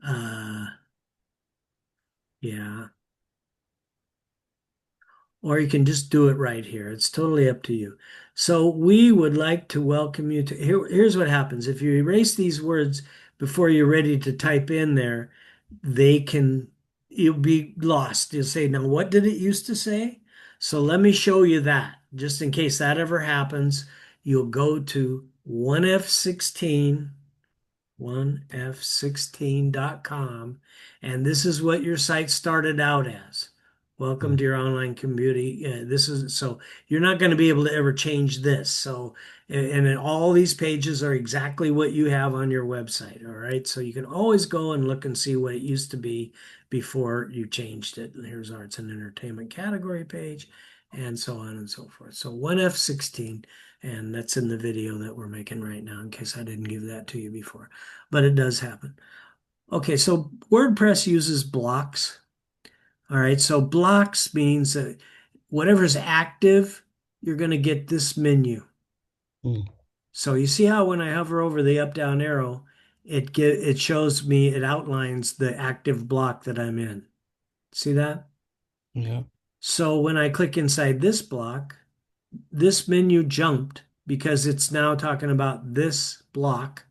uh, yeah. Or you can just do it right here. It's totally up to you. So we would like to welcome you to here's what happens. If you erase these words before you're ready to type in there, you'll be lost. You'll say, now what did it used to say? So let me show you that. Just in case that ever happens, you'll go to 1F16 1f16.com, and this is what your site started out as. Welcome to your online community. This is so you're not going to be able to ever change this. So, and then all these pages are exactly what you have on your website. All right. So you can always go and look and see what it used to be before you changed it. And here's arts and entertainment category page, and so on and so forth. So 1F16, and that's in the video that we're making right now, in case I didn't give that to you before. But it does happen. Okay, so WordPress uses blocks. All right, so blocks means that whatever's active, you're going to get this menu. Mm. So you see how when I hover over the up down arrow, it shows me, it outlines the active block that I'm in. See that? Yeah. So when I click inside this block, this menu jumped because it's now talking about this block,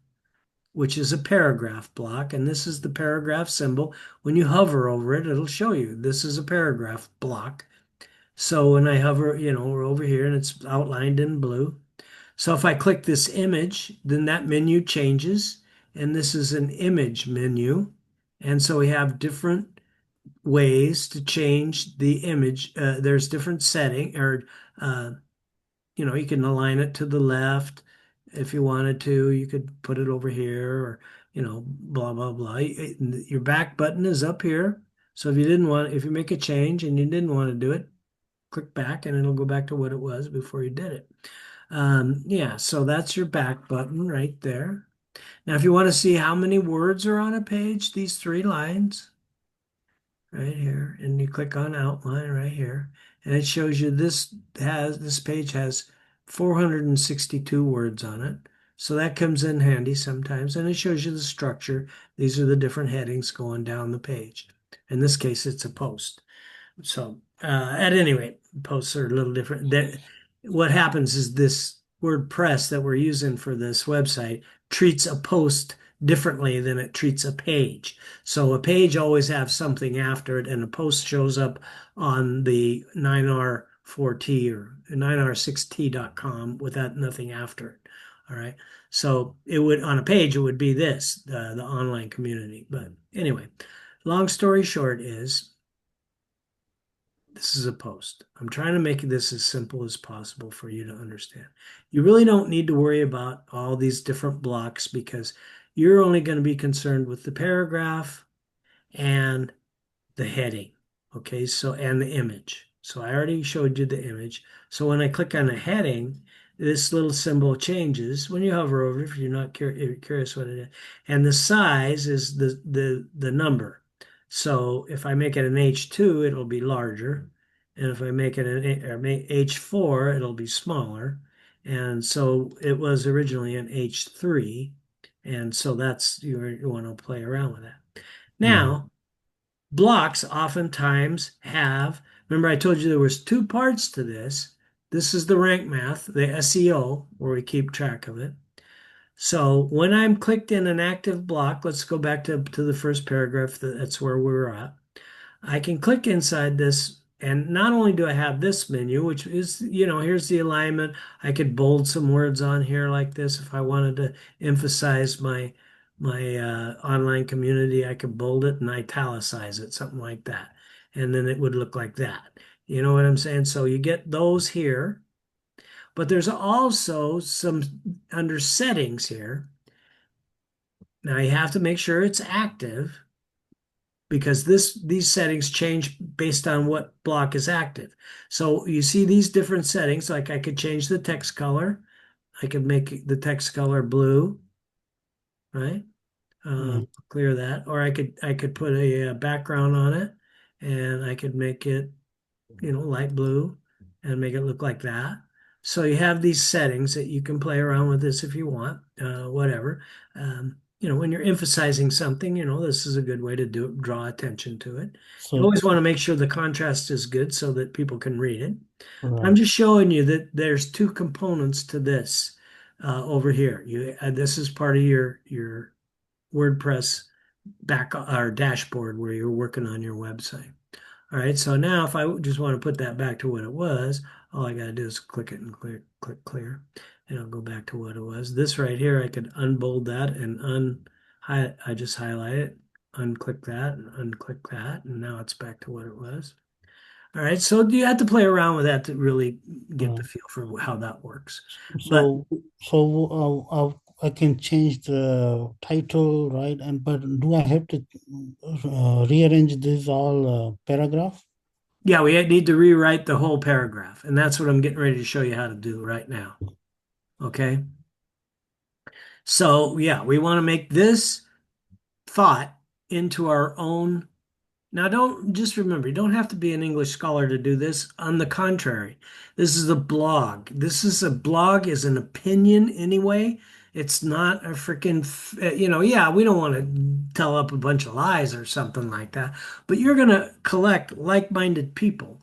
which is a paragraph block, and this is the paragraph symbol. When you hover over it, it'll show you this is a paragraph block. So when I hover, we're over here and it's outlined in blue. So if I click this image, then that menu changes, and this is an image menu. And so we have different ways to change the image. There's different setting or uh, you can align it to the left if you wanted to. You could put it over here or, blah, blah, blah. Your back button is up here. So if you make a change and you didn't want to do it, click back and it'll go back to what it was before you did it. Yeah, so that's your back button right there. Now, if you want to see how many words are on a page, these 3 lines right here, and you click on outline right here, and it shows you this page has 462 words on it. So that comes in handy sometimes, and it shows you the structure. These are the different headings going down the page. In this case, it's a post. So at any rate, posts are a little different. What happens is this WordPress that we're using for this website treats a post differently than it treats a page. So a page always has something after it, and a post shows up on the 9R4T or 9R6T.com without nothing after it. All right. So it would on a page, it would be this, the online community. But anyway, long story short is this is a post. I'm trying to make this as simple as possible for you to understand. You really don't need to worry about all these different blocks because you're only going to be concerned with the paragraph and the heading. Okay, so and the image. So I already showed you the image. So when I click on the heading, this little symbol changes when you hover over it, if you're not curious what it is. And the size is the number. So if I make it an H2, it'll be larger. And if I make it an H4, it'll be smaller. And so it was originally an H3. And so that's you want to play around with that. Mm-hmm. Now, blocks oftentimes have, remember I told you there was two parts to this. This is the rank math, the SEO, where we keep track of it. So when I'm clicked in an active block, let's go back to the first paragraph. That's where we were at. I can click inside this, and not only do I have this menu, which is, here's the alignment. I could bold some words on here like this if I wanted to emphasize my online community. I could bold it and italicize it, something like that, and then it would look like that. You know what I'm saying? So you get those here, but there's also some under settings here. Now you have to make sure it's active because these settings change based on what block is active. So you see these different settings, like I could change the text color. I could make the text color blue, right? Clear that, or I could put a background on it, and I could make it light blue and make it look like that. So you have these settings that you can play around with this if you want, whatever. When you're emphasizing something, this is a good way to draw attention to it. You So, always want to make sure the contrast is good so that people can read it. I'm right. just showing you that there's two components to this over here. This is part of your WordPress back or dashboard where you're working on your website. All right, so now if I just want to put that back to what it was, all I got to do is click it and click clear, and it'll go back to what it was. This right here, I could unbold that and I just highlight it, unclick that, and unclick that, and now it's back to what it was. All right, so you have to play around with that to really get the Right. feel for how that works. But So, I can change the title, right? But do I have to rearrange this all paragraph? yeah, we need to rewrite the whole paragraph, and that's what I'm getting ready to show you how to do right now. Okay. So, yeah, we want to make this thought into our own. Now, don't just remember, you don't have to be an English scholar to do this. On the contrary, this is a blog. Is an opinion anyway. It's not a freaking, yeah, we don't want to tell up a bunch of lies or something like that, but you're going to collect like-minded people.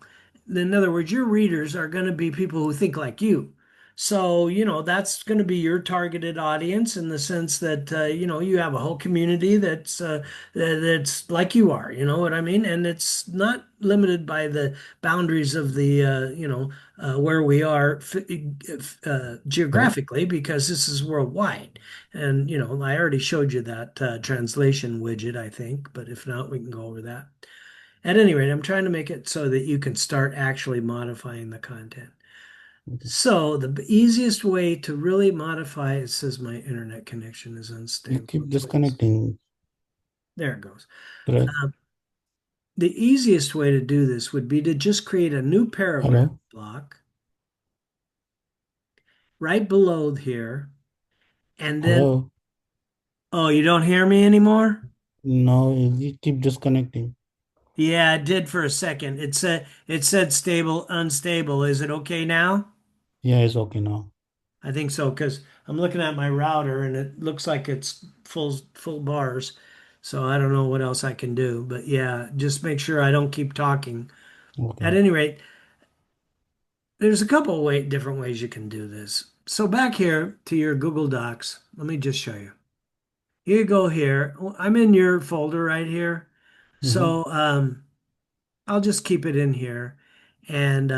In other words, your readers are going to be people who think like you. So, that's going to be your targeted audience in the sense that, you have a whole community that's like you are, you know what I mean? And it's not limited by the boundaries of the, where we are Correct. geographically, because this is worldwide. And, I already showed you that translation widget, I think, but if not, we can go over that. At any rate, I'm trying to make it so that you can start actually modifying the content. Okay. So the easiest way to really modify, it says my internet connection is You unstable. keep disconnecting. There it goes. Correct. The easiest way to do this would be to just create a new paragraph Hello? block right below here. And then, Hello? oh, you don't hear me anymore? No, you keep disconnecting. Yeah, it did for a second. It said stable, unstable. Is it okay now? Yeah, it's okay now. I think so, because I'm looking at my router and it looks like it's full bars. So I don't know what else I can do. But yeah, just make sure I don't keep talking. At Okay. any rate, there's a couple of different ways you can do this. So back here to your Google Docs, let me just show you. You go here. I'm in your folder right here. Mm-hmm. So I'll just keep it in here. And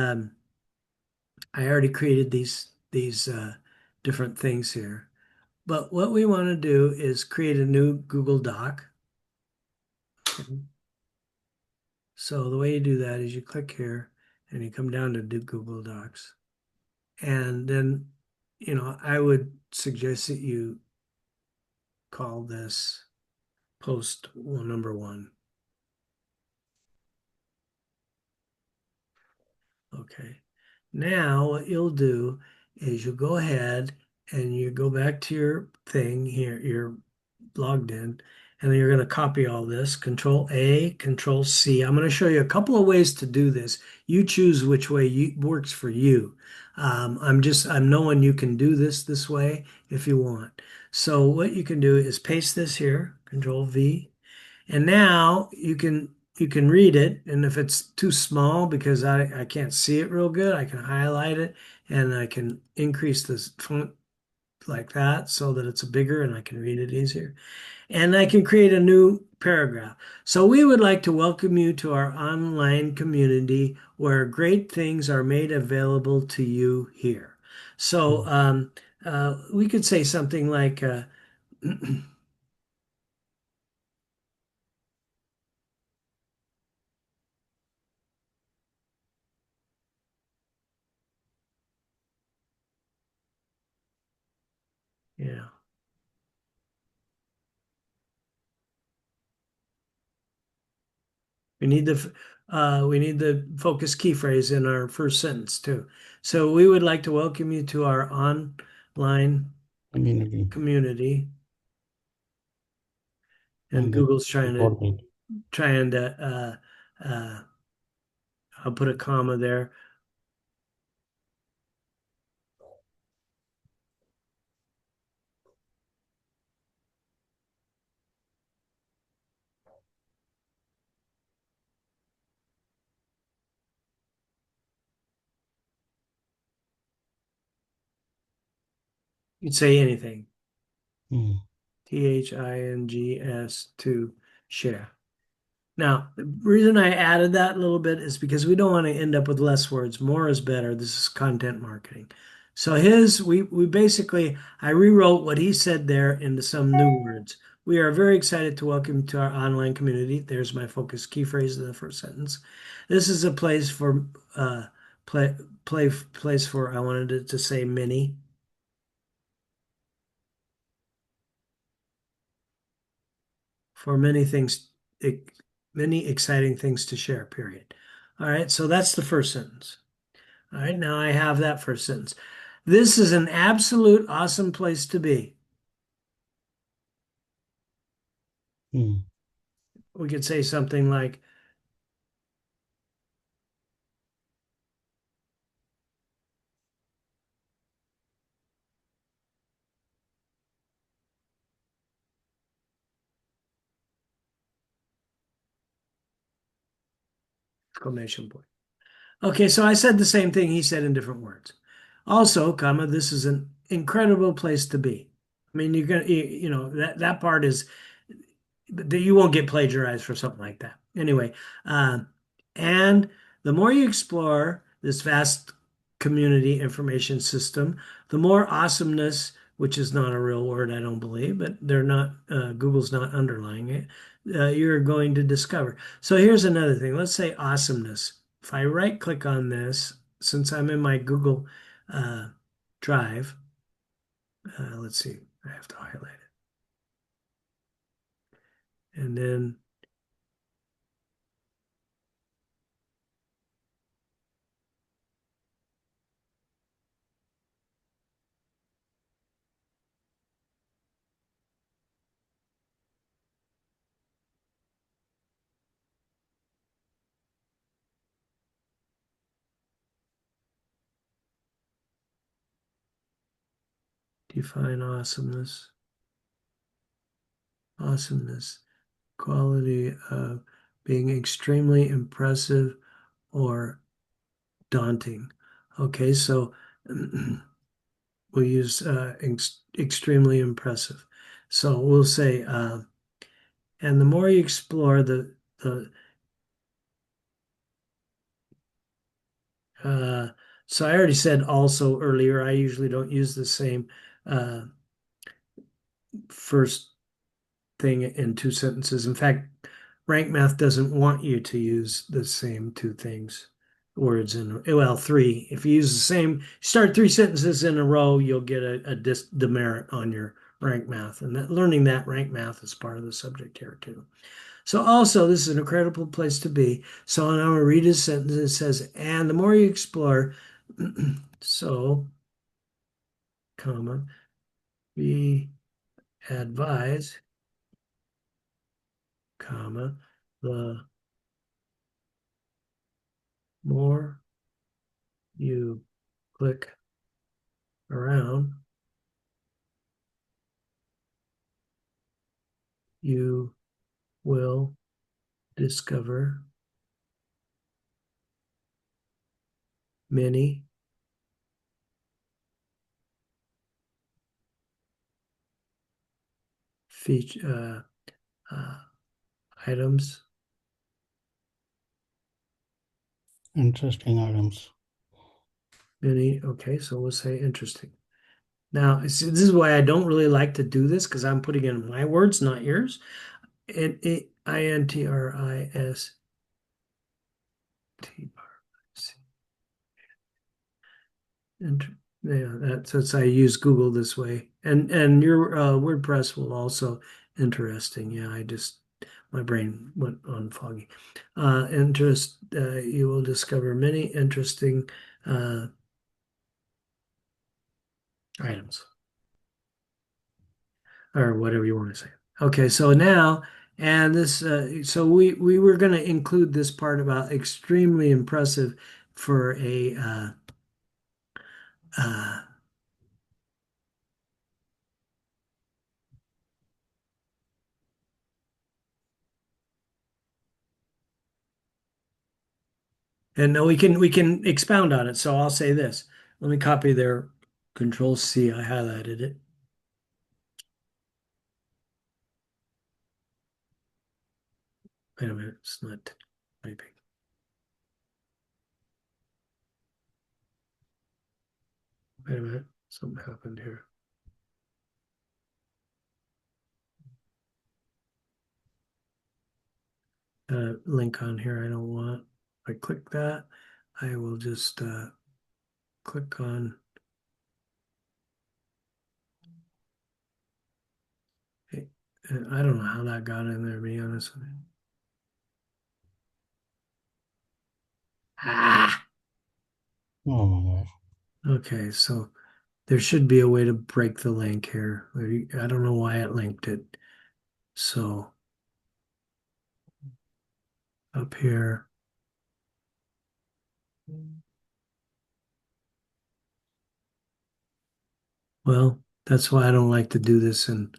I already created these different things here. But what we want to do is create a new Google Doc. So the way you do that is you click here and you come down to do Google Docs. And then, I would suggest that you call this post number one. Okay. Now what you'll do is you'll go ahead and you go back to your thing here, you're logged in, and then you're going to copy all this, Control A, Control C. I'm going to show you a couple of ways to do this. You choose which way works for you. I'm knowing you can do this way if you want. So what you can do is paste this here, Control V, and now you can read it. And if it's too small because I can't see it real good, I can highlight it and I can increase this font like that so that it's bigger and I can read it easier. And I can create a new paragraph. So we would like to welcome you to our online community where great things are made available to you here. So we could say something like, yeah. We need the focus key phrase in our first sentence too. So we would like to welcome you to our online Community. community. And And the Google's important. trying to I'll put a comma there. You'd say anything. Mm. THINGS to share. Now, the reason I added that little bit is because we don't want to end up with less words. More is better. This is content marketing. So we basically, I rewrote what he said there into some new words. We are very excited to welcome you to our online community. There's my focus key phrase in the first sentence. This is a place for place for, I wanted it to say many. For many things, many exciting things to share, period. All right, so that's the first sentence. All right, now I have that first sentence. This is an absolute awesome place to be. Mm. We could say something like, exclamation point. Okay, so I said the same thing he said in different words. Also, comma, this is an incredible place to be. I mean, you're gonna, that part is that you won't get plagiarized for something like that. Anyway, and the more you explore this vast community information system, the more awesomeness, which is not a real word, I don't believe, but they're not, Google's not underlying it, you're going to discover. So here's another thing. Let's say awesomeness. If I right click on this, since I'm in my Google Drive, let's see, I have to highlight it. And then define awesomeness. Awesomeness, quality of being extremely impressive or daunting. Okay, so we'll use extremely impressive. So we'll say, and the more you explore the uh, so I already said also earlier, I usually don't use the same uh, first thing in two sentences. In fact, rank math doesn't want you to use the same two things, words in, well, three. If you use the same, start three sentences in a row, you'll get a demerit on your rank math. And learning that rank math is part of the subject here too. So also, this is an incredible place to be. So I'm going to read his sentence. It says, and the more you explore, so, comma, we advise, comma, the more you click around, you will discover many feature items. Interesting items. Many, okay, so we'll say interesting. Now, this is why I don't really like to do this because I'm putting in my words, not yours. And intristic. Yeah, that's since I use Google this way, and your WordPress will also interesting. Yeah, I just my brain went on foggy. You will discover many interesting uh, items or whatever you want to say. Okay, so now and this so we were going to include this part about extremely impressive for a uh, and we can expound on it. So I'll say this. Let me copy their Control C. I highlighted it. Wait a minute, it's not typing. Wait a minute, something happened here. Link on here I don't want. If I click that, I will just click on. I don't know how that got in there, to be honest with you. Ah, Oh my gosh. okay, so there should be a way to break the link here. I don't know why it linked it. So up here. Well, that's why I don't like to do this in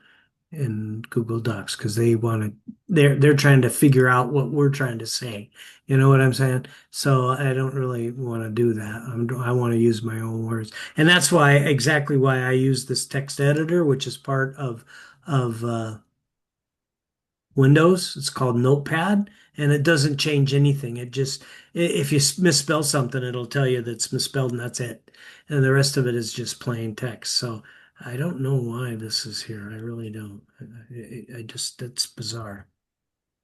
Google Docs because they're trying to figure out what we're trying to say. You know what I'm saying? So I don't really want to do that. I want to use my own words, and that's why exactly why I use this text editor, which is part of Windows. It's called Notepad, and it doesn't change anything. It just if you misspell something, it'll tell you that's misspelled, and that's it. And the rest of it is just plain text. So I don't know why this is here. I really don't. I just that's bizarre.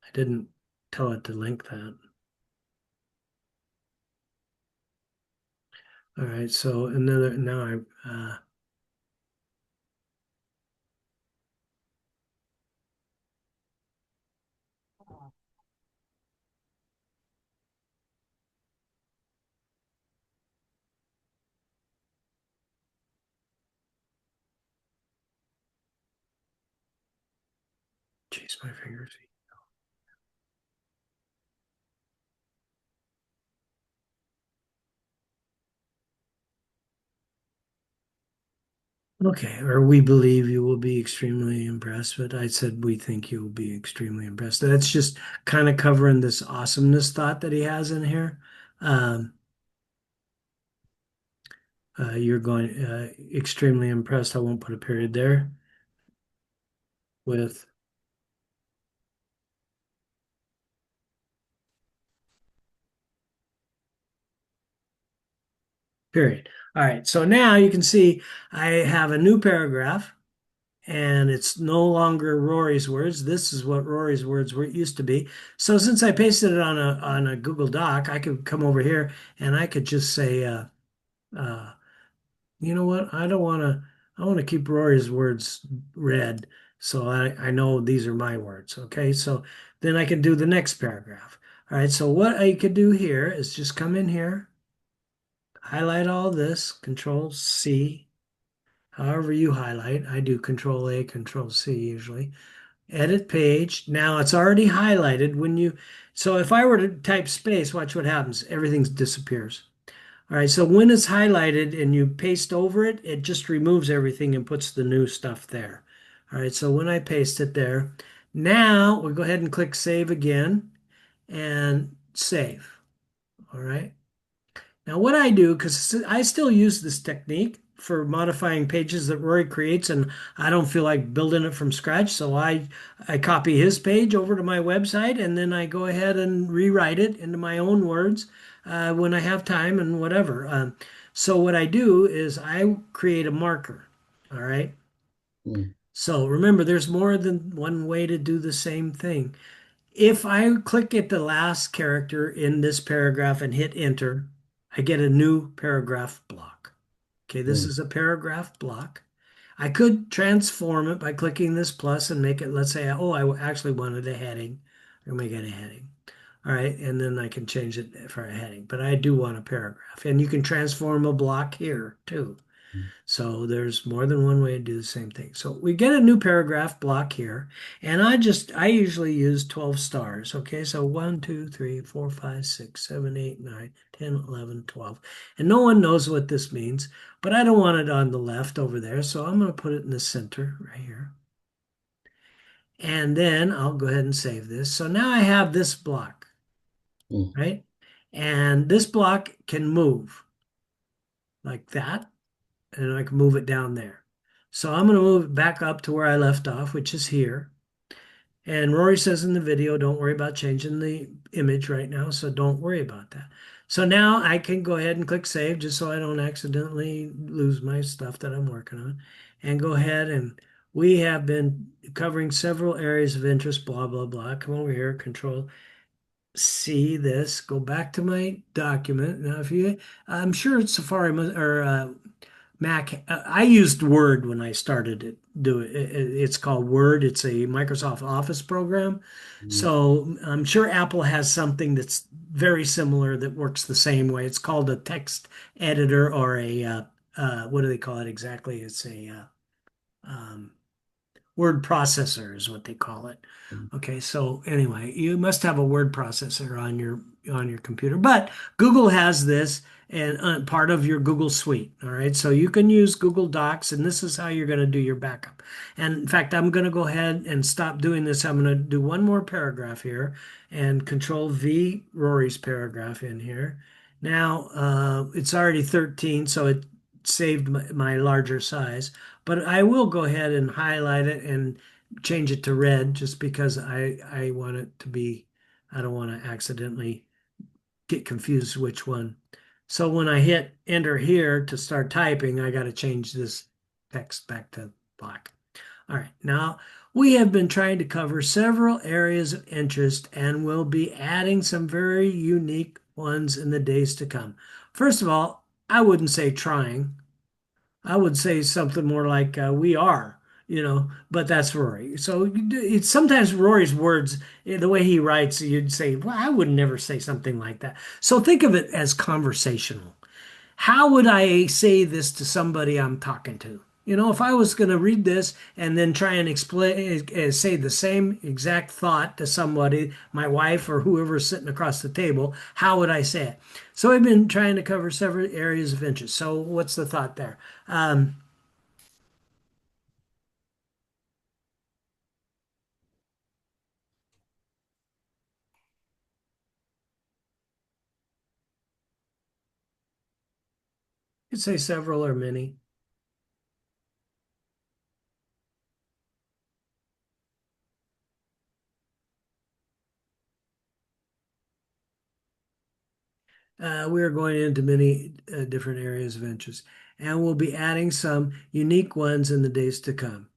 I didn't tell it to link that. All right. So another now I jeez, my fingers. Okay, or we believe you will be extremely impressed, but I said we think you will be extremely impressed. That's just kind of covering this awesomeness thought that he has in here. Um, you're going extremely impressed. I won't put a period there with period. All right, so now you can see I have a new paragraph and it's no longer Rory's words. This is what Rory's words were used to be. So since I pasted it on a Google Doc, I could come over here and I could just say, you know what? I don't want to. I want to keep Rory's words read. So I know these are my words. Okay, so then I can do the next paragraph. All right, so what I could do here is just come in here, highlight all this, Control C, however you highlight. I do Control A, Control C usually. Edit page. Now it's already highlighted when you, so if I were to type space, watch what happens. Everything disappears. All right, so when it's highlighted and you paste over it, it just removes everything and puts the new stuff there. All right, so when I paste it there, now we'll go ahead and click save again and save. All right. Now, what I do, because I still use this technique for modifying pages that Rory creates, and I don't feel like building it from scratch, so I copy his page over to my website, and then I go ahead and rewrite it into my own words when I have time and whatever. So what I do is I create a marker. All right. Mm, So remember, there's more than one way to do the same thing. If I click at the last character in this paragraph and hit enter, I get a new paragraph block. Okay, this mm, is a paragraph block. I could transform it by clicking this plus and make it, let's say, oh, I actually wanted a heading. I'll make it a heading. All right, and then I can change it for a heading, but I do want a paragraph. And you can transform a block here too. mm, So there's more than one way to do the same thing. So we get a new paragraph block here, and I usually use 12 stars. Okay, so 1, 2, 3, 4, 5, 6, 7, 8, 9, 10, 11, 12. And no one knows what this means, but I don't want it on the left over there, so I'm going to put it in the center right here. And then I'll go ahead and save this. So now I have this block, mm, right? And this block can move like that, and I can move it down there. So I'm going to move it back up to where I left off, which is here. And Rory says in the video, don't worry about changing the image right now, so don't worry about that. So now I can go ahead and click save just so I don't accidentally lose my stuff that I'm working on. And go ahead, and we have been covering several areas of interest, blah, blah, blah. Come over here, Control C this, go back to my document. Now, if you, I'm sure Safari or Mac, I used Word when I started it. It's called Word. It's a Microsoft Office program. mm, So I'm sure Apple has something that's very similar that works the same way. It's called a text editor or a what do they call it exactly? It's a word processor is what they call it. mm, Okay, so anyway, you must have a word processor on your computer, but Google has this and part of your Google Suite. All right, so you can use Google Docs, and this is how you're going to do your backup. And in fact, I'm going to go ahead and stop doing this. I'm going to do one more paragraph here and Control V Rory's paragraph in here. Now it's already 13, so it saved my larger size. But I will go ahead and highlight it and change it to red just because I want it to be, I don't want to accidentally get confused which one. So when I hit enter here to start typing, I got to change this text back to black. All right, now we have been trying to cover several areas of interest and we'll be adding some very unique ones in the days to come. First of all, I wouldn't say trying. I would say something more like "we are," but that's Rory. So it's sometimes Rory's words, the way he writes, you'd say, "Well, I would never say something like that." So think of it as conversational. How would I say this to somebody I'm talking to? If I was going to read this and then try and explain, say the same exact thought to somebody, my wife or whoever's sitting across the table, how would I say it? So I've been trying to cover several areas of interest. So what's the thought there? Um, you could say several or many. We are going into many different areas of interest, and we'll be adding some unique ones in the days to come.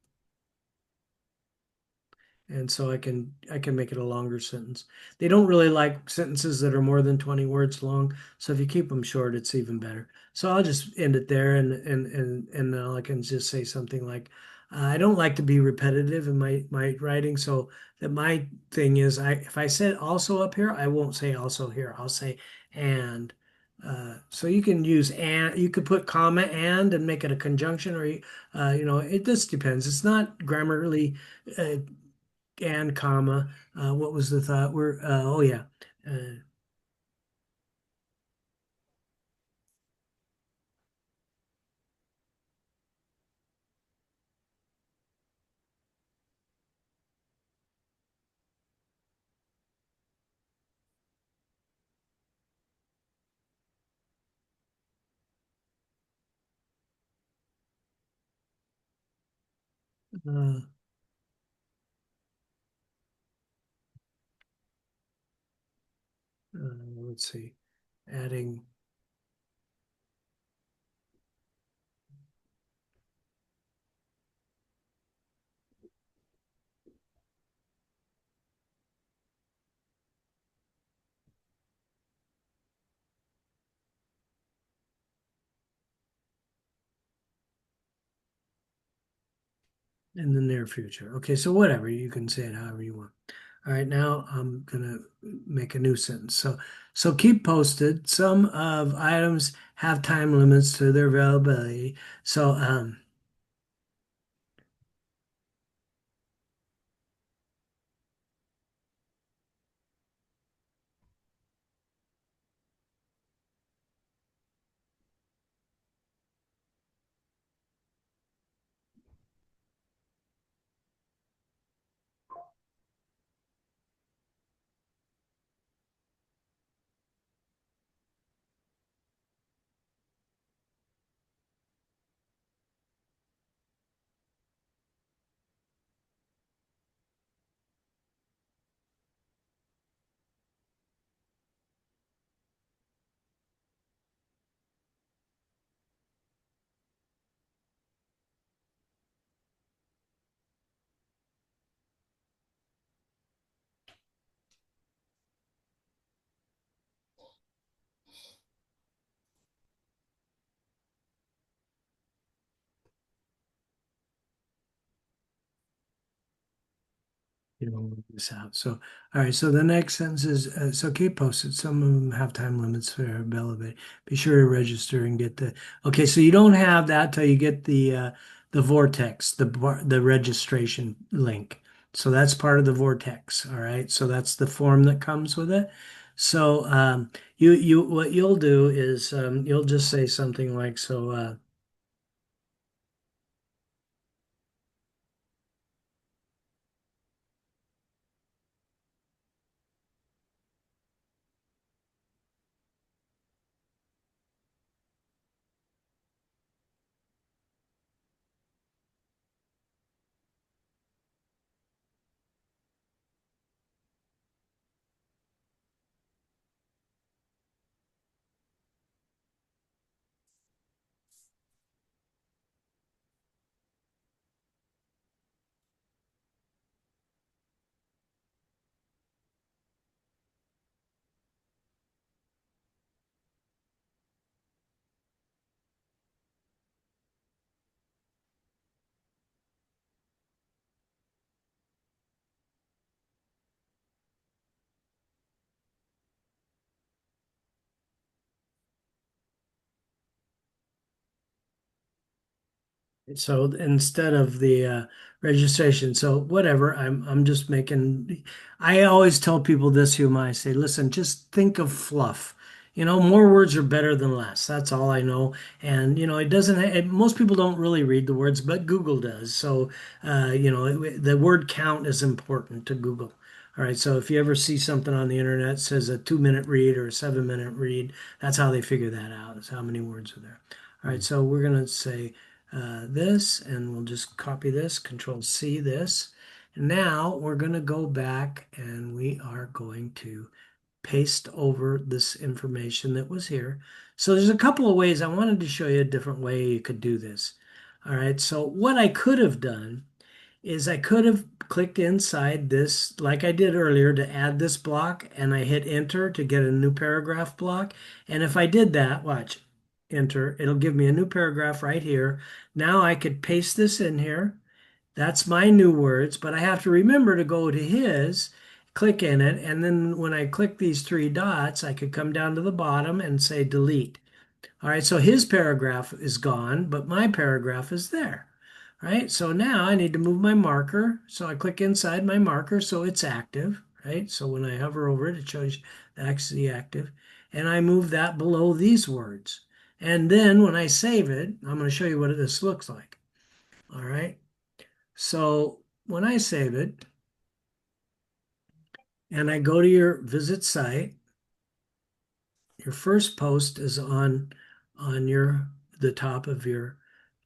And so I can make it a longer sentence. They don't really like sentences that are more than 20 words long, so if you keep them short, it's even better. So I'll just end it there, and then I can just say something like, I don't like to be repetitive in my writing, so that my thing is, if I said also up here, I won't say also here. I'll say and. So you can use and, you could put comma and make it a conjunction, or it just depends. It's not grammarly uh, and comma. What was the thought? Oh yeah. Uh, uh, let's see. Adding. In the near future. Okay, so whatever, you can say it however you want. All right, now I'm gonna make a new sentence. So keep posted. Some of items have time limits to their availability. So work this out. So, all right. So the next sentence is so keep posted. Some of them have time limits for availability. Be sure to register and get the. Okay, so you don't have that till you get the vortex, the registration link. So that's part of the vortex. All right. So that's the form that comes with it. So you what you'll do is you'll just say something like so. So instead of the registration, so whatever, I'm just making. I always tell people this, Huma. I say, listen, just think of fluff. More words are better than less. That's all I know. And it doesn't. Most people don't really read the words, but Google does. So the word count is important to Google. All right. So if you ever see something on the internet that says a 2-minute read or a 7-minute read, that's how they figure that out. Is how many words are there. All right. So we're gonna say this, and we'll just copy this, Control C this. And now we're going to go back and we are going to paste over this information that was here. So there's a couple of ways. I wanted to show you a different way you could do this. All right, so what I could have done is I could have clicked inside this like I did earlier to add this block, and I hit enter to get a new paragraph block. And if I did that, watch, enter, it'll give me a new paragraph right here. Now I could paste this in here, That's my new words, but I have to remember to go to his, click in it, and then when I click these three dots, I could come down to the bottom and say delete. All right, so his paragraph is gone, but my paragraph is there. Right, so now I need to move my marker. So I click inside my marker so it's active, right? So when I hover over it, it shows actually active. And I move that below these words. And then when I save it, I'm going to show you what this looks like. All right, so when I save it and I go to your visit site, your first post is on your the top of your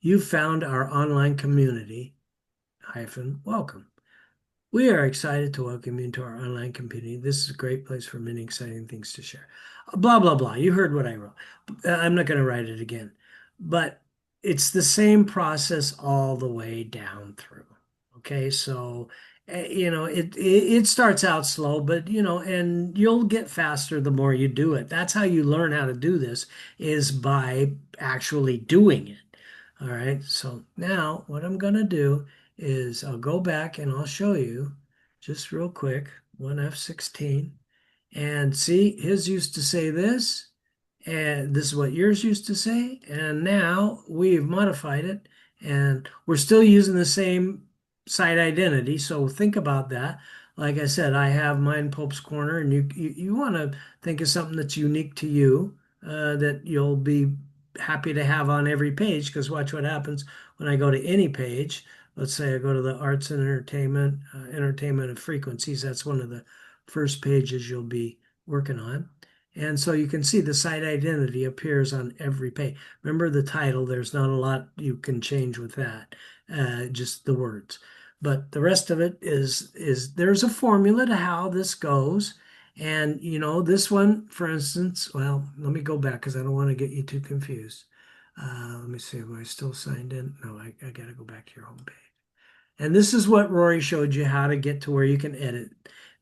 you found our online community hyphen welcome. We are excited to welcome you to our online community. This is a great place for many exciting things to share. Blah blah blah. You heard what I wrote. I'm not going to write it again, but it's the same process all the way down through. Okay, so it starts out slow, but and you'll get faster the more you do it. That's how you learn how to do this, is by actually doing it. All right, so now what I'm going to do is I'll go back and I'll show you just real quick, 1F16. And see, his used to say this, and this is what yours used to say. And now we've modified it, and we're still using the same site identity. So think about that. Like I said, I have mine Pope's Corner, and you want to think of something that's unique to you, that you'll be happy to have on every page. Because watch what happens when I go to any page. Let's say I go to the arts and entertainment of frequencies. That's one of the first pages you'll be working on. And so you can see the site identity appears on every page. Remember the title, there's not a lot you can change with that, just the words. But the rest of it is there's a formula to how this goes. And this one, for instance, well, let me go back because I don't want to get you too confused. Let me see, am I still signed in? No, I got to go back to your home page. And this is what Rory showed you how to get to where you can edit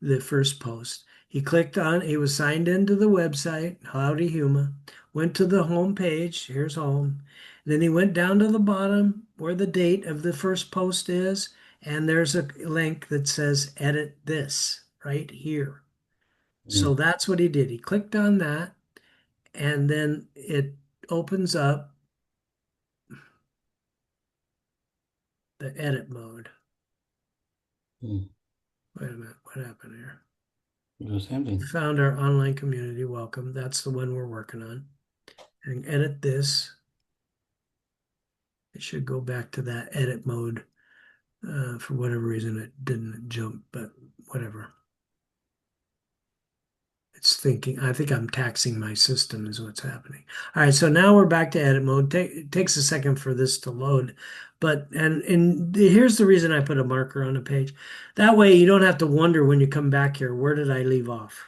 the first post. He was signed into the website, Howdy Huma, went to the home page, here's home. Then he went down to the bottom where the date of the first post is, and there's a link that says edit this right here. So Mm, that's what he did. He clicked on that, and then it opens up the edit mode. mm. Wait a minute, what happened here? The same thing. Found our online community welcome. That's the one we're working on. And edit this. It should go back to that edit mode. For whatever reason, it didn't jump, but whatever. It's thinking. I think I'm taxing my system is what's happening. All right, so now we're back to edit mode. It takes a second for this to load, and here's the reason I put a marker on a page. That way you don't have to wonder when you come back here, where did I leave off?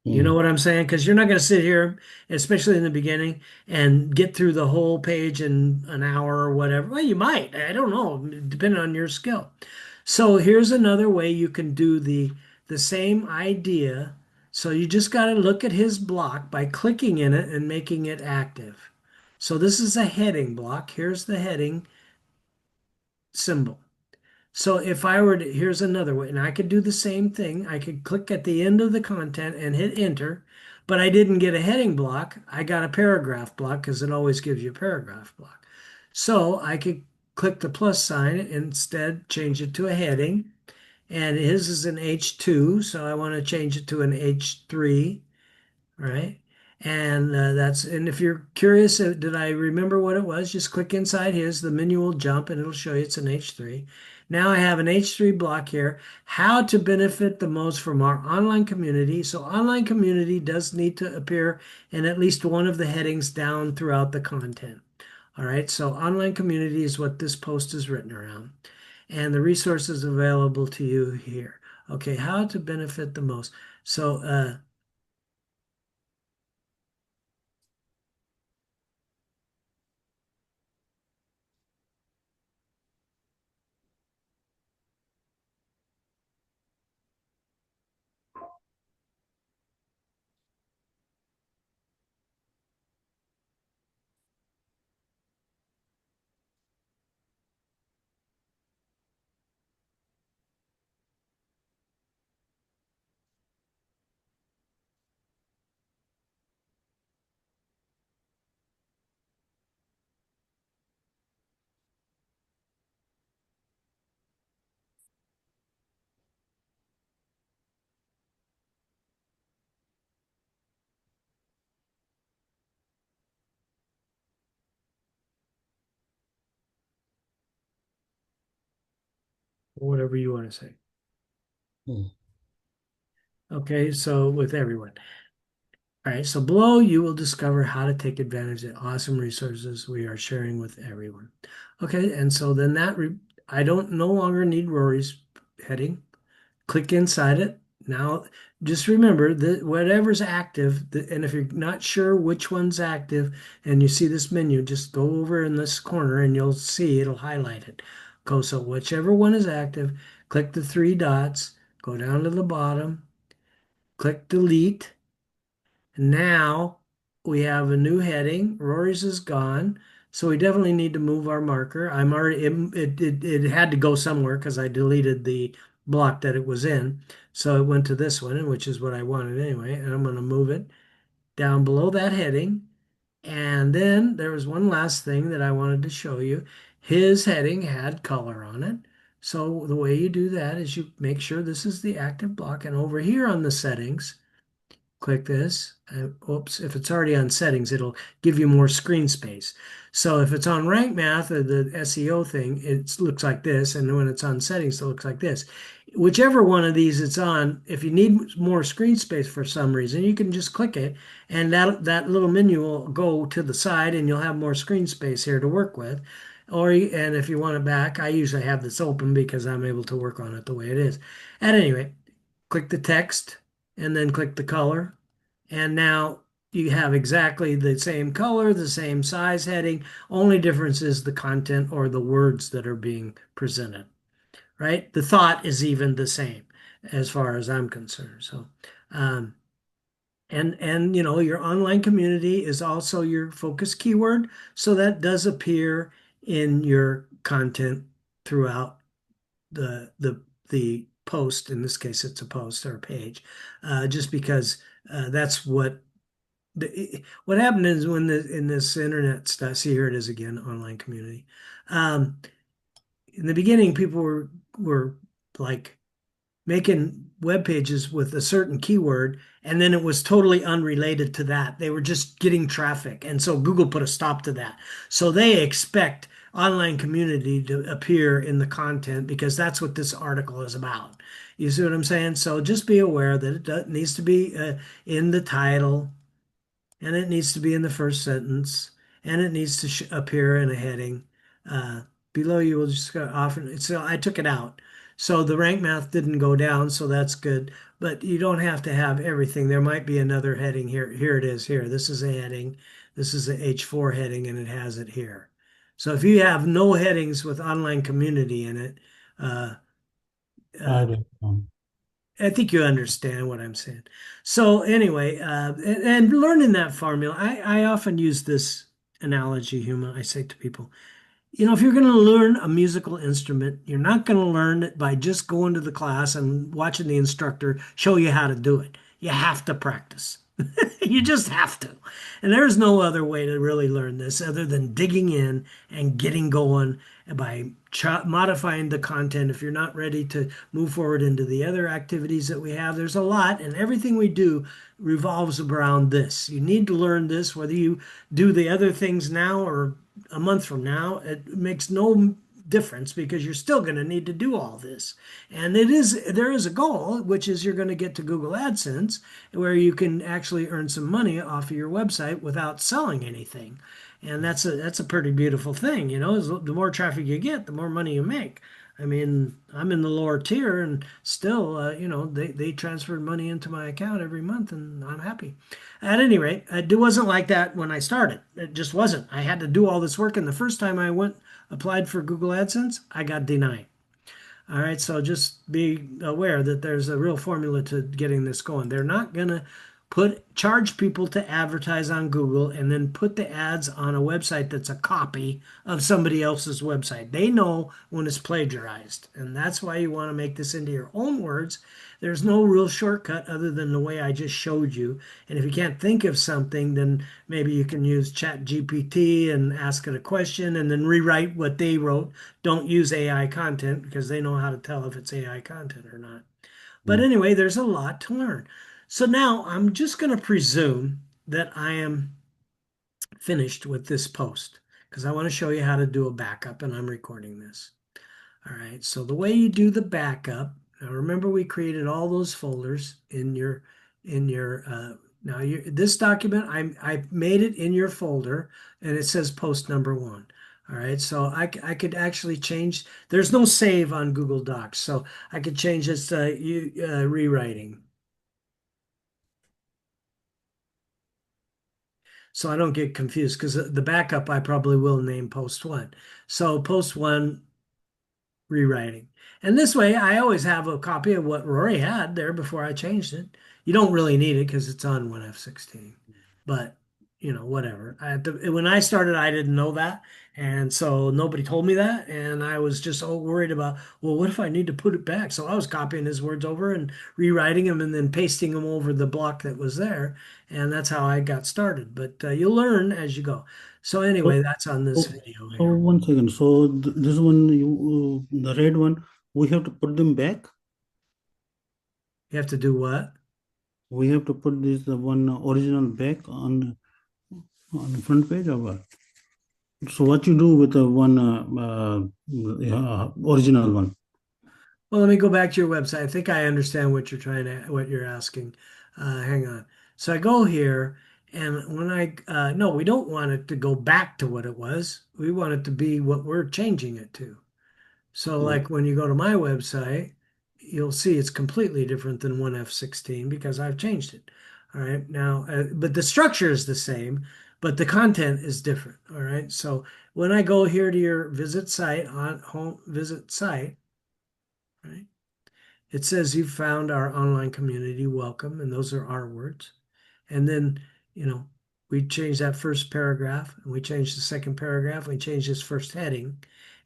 You know Mm, what I'm saying? Because you're not going to sit here, especially in the beginning, and get through the whole page in an hour or whatever. Well, you might. I don't know, depending on your skill. So here's another way you can do the same idea. So you just got to look at his block by clicking in it and making it active. So this is a heading block. Here's the heading symbol. So if I were to, here's another way, and I could do the same thing. I could click at the end of the content and hit enter, but I didn't get a heading block. I got a paragraph block because it always gives you a paragraph block. So I could click the plus sign and instead change it to a heading. And his is an H2, so I want to change it to an H3, right? And if you're curious, did I remember what it was? Just click inside his, the menu will jump and it'll show you it's an H3. Now I have an H3 block here. How to benefit the most from our online community. So online community does need to appear in at least one of the headings down throughout the content. All right, so online community is what this post is written around. And the resources available to you here. Okay, how to benefit the most. So whatever you want to say. Hmm. Okay, so with everyone. All right, so below you will discover how to take advantage of the awesome resources we are sharing with everyone. Okay, and so then I don't no longer need Rory's heading. Click inside it. Now, just remember that whatever's active, and if you're not sure which one's active and you see this menu, just go over in this corner and you'll see it'll highlight it. Go, so whichever one is active, click the three dots, go down to the bottom, click delete. Now we have a new heading. Rory's is gone. So we definitely need to move our marker. I'm already, it had to go somewhere because I deleted the block that it was in. So it went to this one, which is what I wanted anyway. And I'm going to move it down below that heading. And then there was one last thing that I wanted to show you. His heading had color on it. So the way you do that is you make sure this is the active block. And over here on the settings, click this. Oops, if it's already on settings, it'll give you more screen space. So if it's on rank math or the SEO thing, it looks like this. And when it's on settings, it looks like this. Whichever one of these it's on, if you need more screen space for some reason, you can just click it and that little menu will go to the side and you'll have more screen space here to work with. And if you want it back, I usually have this open because I'm able to work on it the way it is. At any rate, click the text and then click the color. And now you have exactly the same color, the same size heading. Only difference is the content or the words that are being presented, right? The thought is even the same as far as I'm concerned. So, um, and your online community is also your focus keyword. So that does appear in your content throughout the post. In this case, it's a post or a page, just because that's what happened is when in this internet stuff. See, here it is again, online community. Um, in the beginning, people were like making web pages with a certain keyword, and then it was totally unrelated to that. They were just getting traffic, and so Google put a stop to that. So they expect online community to appear in the content because that's what this article is about. You see what I'm saying? So just be aware that needs to be in the title, and it needs to be in the first sentence, and it needs to appear in a heading. Uh, Below you will just go often. So I took it out. So the rank math didn't go down, so that's good. But you don't have to have everything. There might be another heading here. Here it is here. This is a heading. This is a H4 heading, and it has it here. So if you have no headings with online community in it, uh, uh, Got it. I think you understand what I'm saying. So anyway, and learning that formula, I often use this analogy, Huma. I say to people, if you're going to learn a musical instrument, you're not going to learn it by just going to the class and watching the instructor show you how to do it. You have to practice. You just have to. And there's no other way to really learn this other than digging in and getting going by modifying the content. If you're not ready to move forward into the other activities that we have, there's a lot, and everything we do revolves around this. You need to learn this, whether you do the other things now or a month from now. It makes no difference because you're still going to need to do all this. And there is a goal, which is you're going to get to Google AdSense, where you can actually earn some money off of your website without selling anything. And that's a pretty beautiful thing, the more traffic you get, the more money you make. I mean, I'm in the lower tier and still, they transferred money into my account every month and I'm happy. At any rate, it wasn't like that when I started. It just wasn't. I had to do all this work. And the first time I applied for Google AdSense, I got denied. All right, so just be aware that there's a real formula to getting this going. They're not going to charge people to advertise on Google and then put the ads on a website that's a copy of somebody else's website. They know when it's plagiarized, and that's why you want to make this into your own words. There's no real shortcut other than the way I just showed you. And if you can't think of something, then maybe you can use Chat GPT and ask it a question and then rewrite what they wrote. Don't use AI content because they know how to tell if it's AI content or not. But Mm. anyway, there's a lot to learn. So now I'm just going to presume that I am finished with this post because I want to show you how to do a backup and I'm recording this. All right, so the way you do the backup, now remember we created all those folders in your now this document I made it in your folder and it says post number one. All right, so I could actually change. There's no save on Google Docs, so I could change this to rewriting. So I don't get confused because the backup I probably will name post one. So post one rewriting. And this way, I always have a copy of what Rory had there before I changed it. You don't really need it because it's on 1F16, but whatever. When I started, I didn't know that. And so nobody told me that. And I was just all worried about, well, what if I need to put it back? So I was copying his words over and rewriting them and then pasting them over the block that was there. And that's how I got started. But you'll learn as you go. So So, anyway, that's on this so, video so here. one second. So this one, the red one, we have to put them back. You have to do what? We have to put this one original back on the front page or what? So what you do with the one original one? Well, let me go back to your website. I think I understand what you're asking. Hang on. So I go here, and no, we don't want it to go back to what it was. We want it to be what we're changing it to. So, Oh, like when you go to my website, you'll see it's completely different than 1F16 because I've changed it. All right. Now, but the structure is the same, but the content is different. All right. So when I go here to your visit site on home visit site, right? It says you've found our online community, welcome, and those are our words. And then, you know, we change that first paragraph and we change the second paragraph, we change this first heading,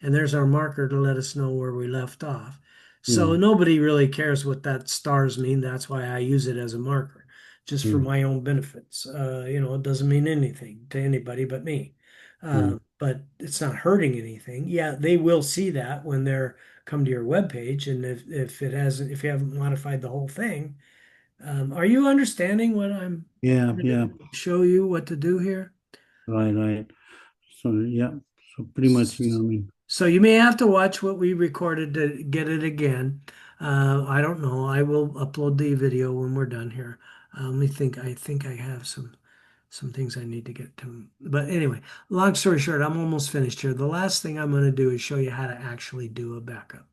and there's our marker to let us know where we left off. So mm, nobody really cares what that stars mean. That's why I use it as a marker, just for mm, my own benefits. It doesn't mean anything to anybody but me. mm. But it's not hurting anything. Yeah, they will see that when they're come to your web page, and if you haven't modified the whole thing, are you understanding what I'm Yeah, trying yeah, to show you what to do here? right, right. So yeah, so pretty much, I mean, So you may have to watch what we recorded to get it again. I don't know. I will upload the video when we're done here. Let me think. I think I have some things I need to get to. But anyway, long story short, I'm almost finished here. The last thing I'm going to do is show you how to actually do a backup.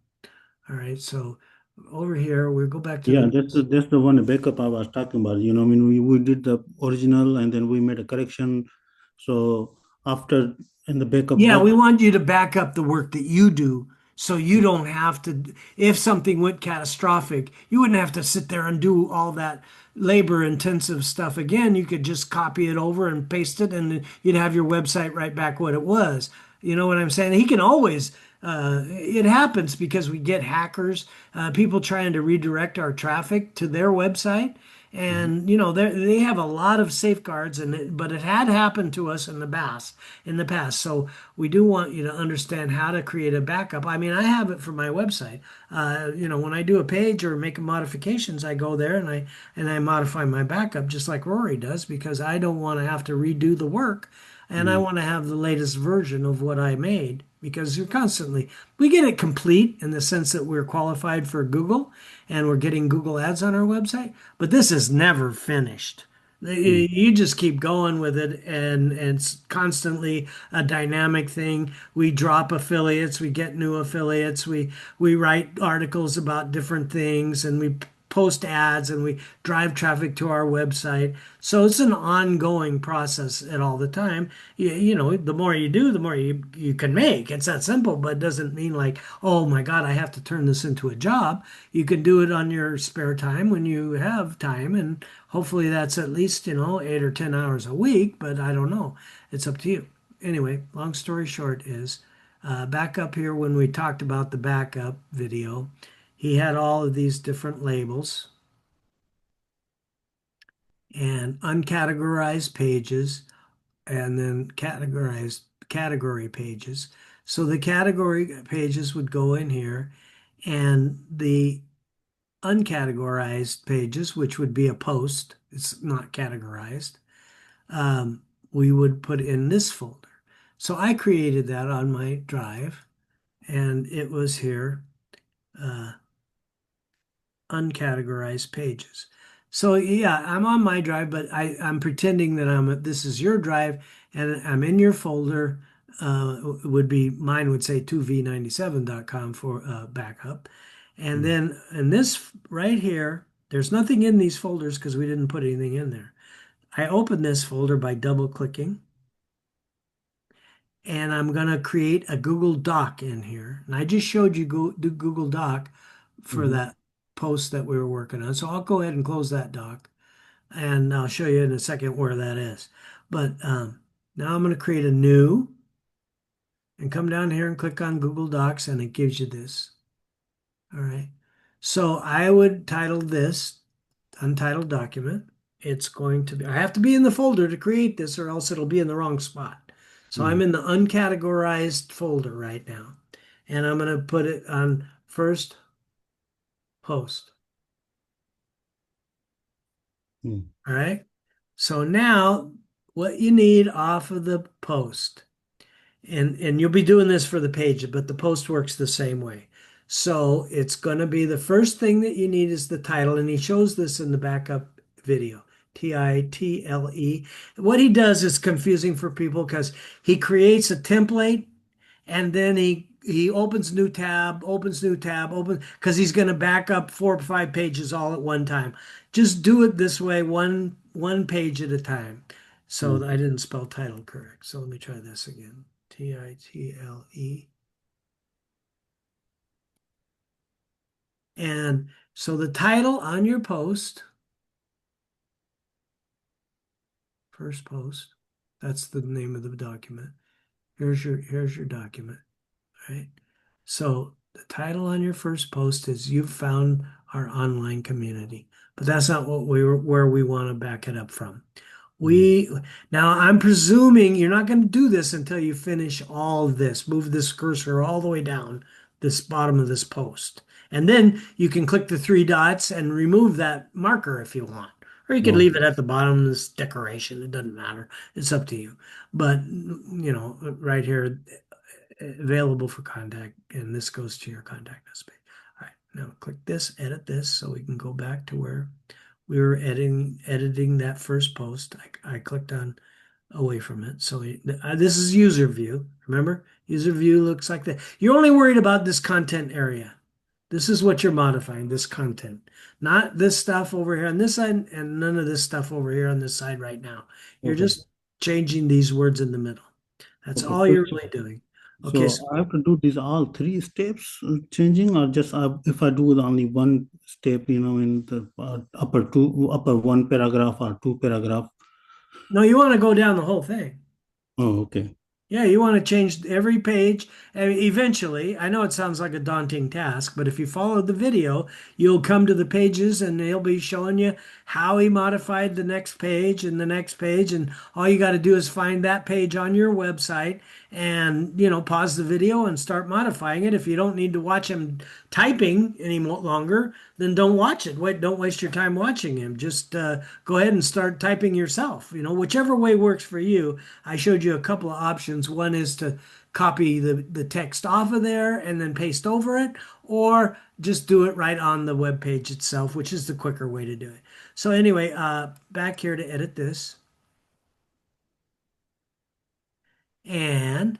All right. So over here, we'll go back to yeah, the that's the one backup I was talking about. I mean, we did the original and then we made a correction. So after and the backup Yeah, got. we want you to back up the work that you do so you don't have to, if something went catastrophic, you wouldn't have to sit there and do all that labor intensive stuff again. You could just copy it over and paste it and you'd have your website right back what it was. You know what I'm saying? He can always, it happens because we get hackers, people trying to redirect our traffic to their website. Mhm, And they have a lot of safeguards, but it had happened to us in the past. So we do want you to understand how to create a backup. I mean, I have it for my website. When I do a page or make modifications, I go there and I modify my backup just like Rory does because I don't want to have to redo the work, and I mm, want to have the latest version of what I made because we get it complete in the sense that we're qualified for Google and we're getting Google ads on our website, but this is never finished. mm, You just keep going with it, and it's constantly a dynamic thing. We drop affiliates, we get new affiliates, we write articles about different things, and we post ads, and we drive traffic to our website. So it's an ongoing process at all the time. The more you do, the more you can make. It's that simple, but it doesn't mean like, oh my God, I have to turn this into a job. You can do it on your spare time when you have time, and hopefully that's at least, 8 or 10 hours a week, but I don't know. It's up to you. Anyway, long story short is back up here when we talked about the backup video, he had all of these different labels and uncategorized pages and then categorized category pages. So the category pages would go in here and the uncategorized pages, which would be a post, it's not categorized, um, we would put in this folder. So I created that on my drive and it was here, uh, uncategorized pages. So yeah, I'm on my drive, but I'm pretending that this is your drive and I'm in your folder. Would be mine would say 2v97.com for backup. And Mm, then in this right here, there's nothing in these folders because we didn't put anything in there. I open this folder by double clicking and I'm going to create a Google Doc in here. And I just showed you do Google Doc for mhm, that post that we were working on. So I'll go ahead and close that doc and I'll show you in a second where that is. But now I'm going to create a new and come down here and click on Google Docs and it gives you this. All right. So I would title this untitled document. It's going to be, I have to be in the folder to create this or else it'll be in the wrong spot. So I'm mm, in the uncategorized folder right now. And I'm going to put it on first post. mm, All right. So now what you need off of the post, and you'll be doing this for the page, but the post works the same way. So it's going to be the first thing that you need is the title, and he shows this in the backup video. Title. What he does is confusing for people because he creates a template and then he opens new tab, open because he's going to back up 4 or 5 pages all at one time. Just do it this way, one page at a time. So mm, I didn't spell title correct. So let me try this again. Title. And so the title on your post, first post, that's the name of the document. Here's your document. Right? So the title on your first post is "You've found our online community," but that's not what where we want to back it up from. mm. We Now I'm presuming you're not going to do this until you finish all of this. Move this cursor all the way down this bottom of this post. And then you can click the 3 dots and remove that marker if you want. Or you could leave Okay. it at the bottom of this decoration. It doesn't matter. It's up to you. But right here, available for contact, and this goes to your contact us page. All right, now click this, edit this, so we can go back to where we were editing that first post. I clicked on away from it. So this is user view. Remember, user view looks like that. You're only worried about this content area. This is what you're modifying, this content, not this stuff over here on this side and none of this stuff over here on this side right now. You're Okay. just changing these words in the middle. That's Okay. all you're really doing. Okay, So I have to do these all three steps changing, or just if I do only one step, in the upper one paragraph or two paragraph. no, you want to go down the whole thing. Oh, okay. Yeah, you want to change every page. And eventually, I know it sounds like a daunting task, but if you follow the video, you'll come to the pages and he'll be showing you how he modified the next page and the next page. And all you got to do is find that page on your website and, pause the video and start modifying it. If you don't need to watch him typing any longer, then don't watch it. Wait, don't waste your time watching him. Just go ahead and start typing yourself. Whichever way works for you. I showed you a couple of options. One is to copy the text off of there and then paste over it, or just do it right on the web page itself, which is the quicker way to do it. So anyway, back here to edit this. And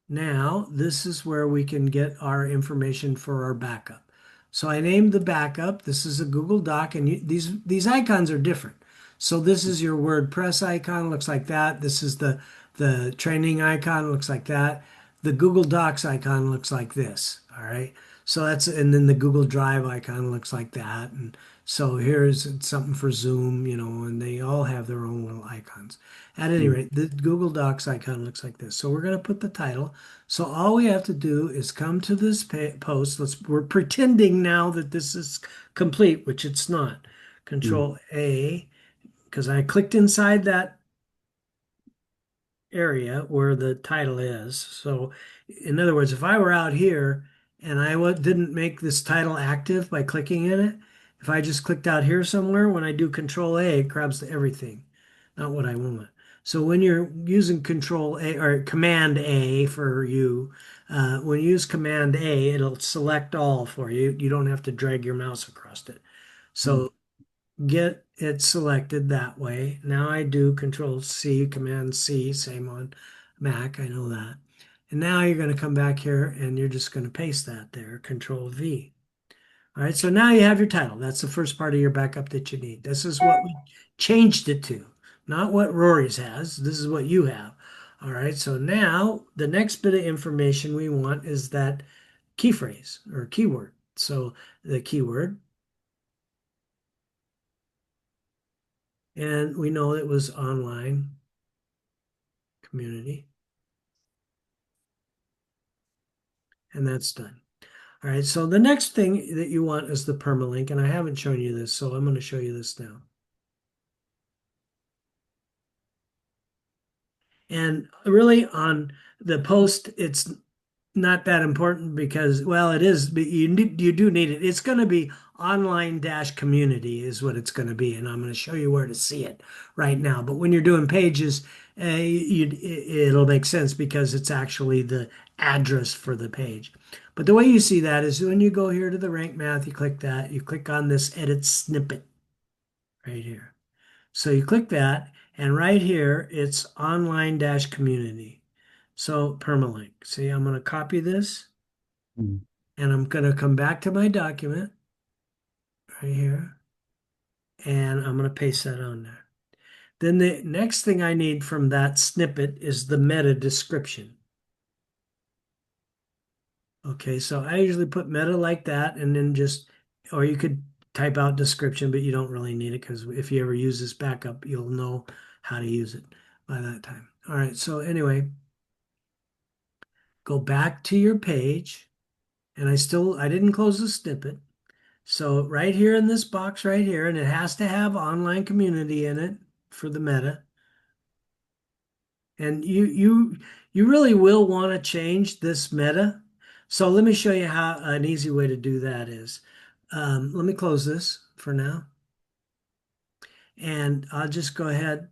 now this is where we can get our information for our backup. So I named the backup. This is a Google Doc, and these icons are different. So this is your WordPress icon, looks like that. This is the training icon, looks like that. The Google Docs icon looks like this. All right. So and then the Google Drive icon looks like that. And so here's something for Zoom, and they all have their own little icons. At any Mm, rate, the Google Docs icon looks like this. So we're going to put the title. So all we have to do is come to this post. We're pretending now that this is complete, which it's not. mm, Control A, because I clicked inside that area where the title is. So in other words, if I were out here and didn't make this title active by clicking in it, if I just clicked out here somewhere, when I do Control A, it grabs everything, not what I want. So when you're using Control A or Command A for you, when you use Command A, it'll select all for you. You don't have to drag your mouse across it. Mm. So get it selected that way. Now I do Control C, Command C, same on Mac, I know that. And now you're going to come back here and you're just going to paste that there, Control V. All right, so now you have your title. That's the first part of your backup that you need. This is what we changed it to, not what Rory's has. This is what you have. All right, so now the next bit of information we want is that key phrase or keyword. So the keyword, and we know it was online community, and that's done. All right, so the next thing that you want is the permalink, and I haven't shown you this, so I'm going to show you this now. And really on the post, it's not that important because, well, it is, but you do need it. It's going to be online dash community is what it's going to be, and I'm going to show you where to see it right now. But when you're doing pages, it'll make sense because it's actually the address for the page. But the way you see that is when you go here to the rank math, you click that, you click on this edit snippet right here. So you click that, and right here it's online dash community. So permalink. See, I'm going to copy this Mm. and I'm going to come back to my document right here and I'm going to paste that on there. Then the next thing I need from that snippet is the meta description. Okay, so I usually put meta like that and then just, or you could type out description, but you don't really need it because if you ever use this backup, you'll know how to use it by that time. All right, so anyway, go back to your page and I didn't close the snippet. So right here in this box right here, and it has to have online community in it for the meta. And you really will want to change this meta. So let me show you how an easy way to do that is. Let me close this for now. And I'll just go ahead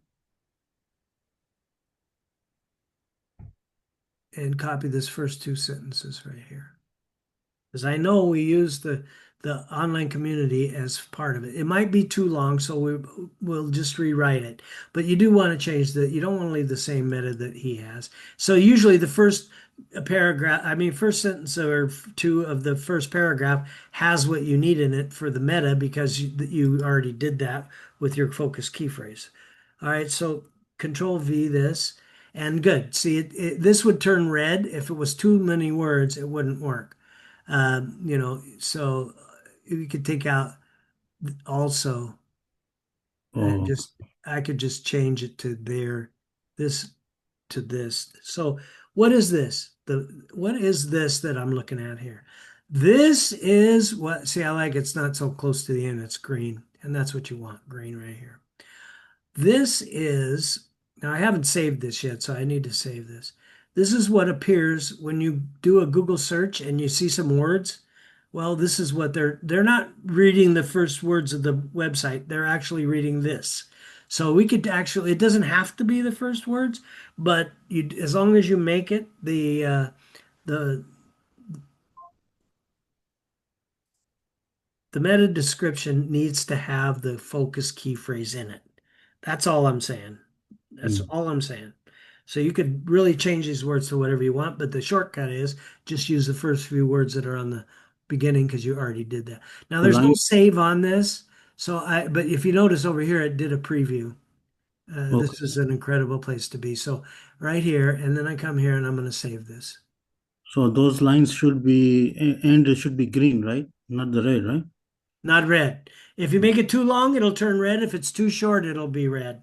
and copy this first two sentences right here. Because I know we use the online community as part of it. It might be too long, so we'll just rewrite it. But you do want to change you don't want to leave the same meta that he has. So usually the first paragraph, I mean, first sentence or two of the first paragraph has what you need in it for the meta because you already did that with your focus key phrase. All right, so Control V this, and good. See, this would turn red. If it was too many words, it wouldn't work. So you could take out also and Oh, just I could just change it to there, this to this. So what is this? What is this that I'm looking at here? This is what, see, I like it's not so close to the end, it's green, and that's what you want, green right here. This is, now I haven't saved this yet, so I need to save this. This is what appears when you do a Google search and you see some words. Well, this is what they're not reading the first words of the website. They're actually reading this. So we could actually, it doesn't have to be the first words, but as long as you make it the the meta description needs to have the focus key phrase in it. That's all I'm saying. That's mm. all I'm saying. So you could really change these words to whatever you want, but the shortcut is just use the first few words that are on the beginning because you already did that. Now The there's no line. save on this. But if you notice over here, it did a preview. This Okay. is an incredible place to be. So right here, and then I come here and I'm going to save this. So those lines should be and it should be green, right? Not the red, right? Not red. If you make it too long, it'll turn red. If it's too short, it'll be red.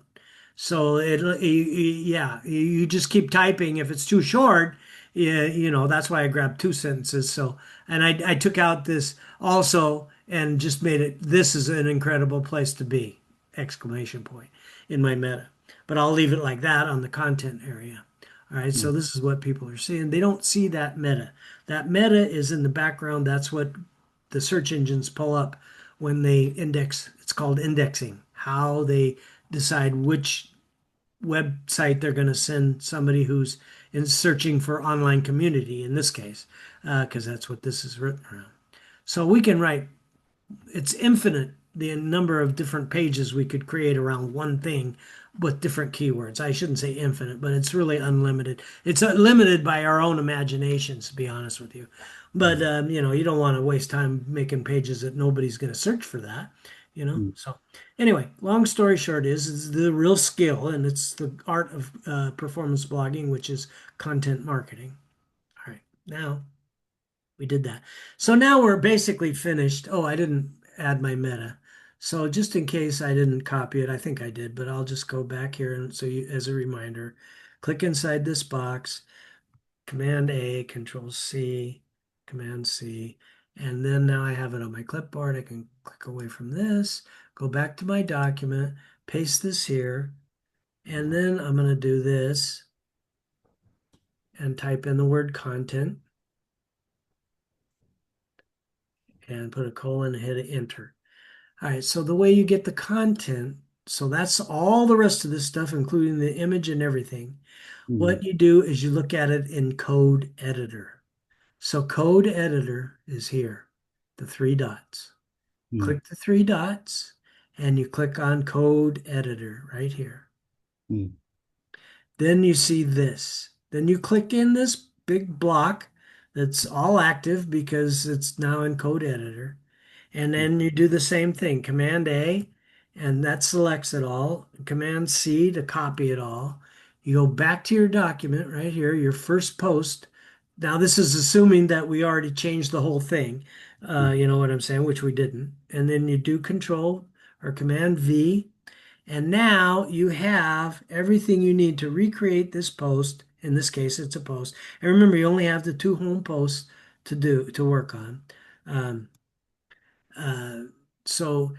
So yeah, you just keep typing. If it's too short, yeah, that's why I grabbed two sentences. So, and I took out this also and just made it, this is an incredible place to be, exclamation point in my meta. But I'll leave it like that on the content area. All right, so Mm. this is what people are seeing. They don't see that meta. That meta is in the background. That's what the search engines pull up when they index. It's called indexing, how they decide which website they're going to send somebody who's in searching for online community in this case, because that's what this is written around. So we can write, it's infinite the number of different pages we could create around one thing with different keywords. I shouldn't say infinite, but it's really unlimited. It's limited by our own imaginations, to be honest with you. But you don't want to waste time making pages that nobody's going to search for that. Mm. So anyway, long story short is the real skill, and it's the art of performance blogging, which is content marketing. All right, now we did that. So now we're basically finished. Oh, I didn't add my meta. So just in case I didn't copy it, I think I did, but I'll just go back here and so you, as a reminder, click inside this box, Command A, Control C, Command C, and then now I have it on my clipboard. I can click away from this, go back to my document, paste this here, and then I'm going to do this and type in the word content and put a colon and hit enter. All right, so the way you get the content, so that's all the rest of this stuff, including the image and everything. Mm. What you do is you look at it in Code Editor. So Code Editor is here, the three dots. Mm. Click the three dots and you click on Code Editor right here. Mm. Then you see this. Then you click in this big block that's all active because it's now in Code Editor. And then you do the same thing, Command A, and that selects it all. Command C to copy it all. You go back to your document right here, your first post. Now, this is assuming that we already changed the whole thing. Mm. You know what I'm saying, which we didn't. And then you do Control or Command V. And now you have everything you need to recreate this post. In this case, it's a post. And remember, you only have the two home posts to work on. Um, uh, so,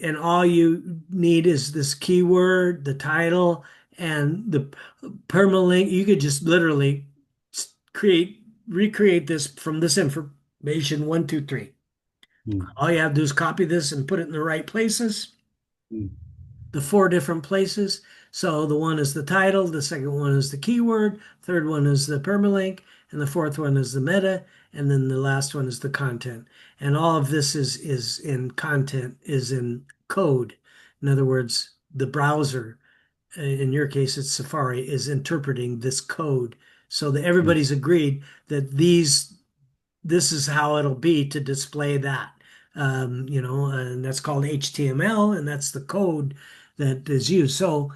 and all you need is this keyword, the title, and the permalink. You could just literally recreate this from this information, one, two, three. Mm. All you have to do is copy this and put it in the right places, Mm. the four different places. So the one is the title, the second one is the keyword, third one is the permalink, and the fourth one is the meta, and then the last one is the content. And all of this is in content, is in code. In other words, the browser, in your case it's Safari, is interpreting this code so that Mm. everybody's agreed that this is how it'll be to display that. And that's called HTML, and that's the code that is used. So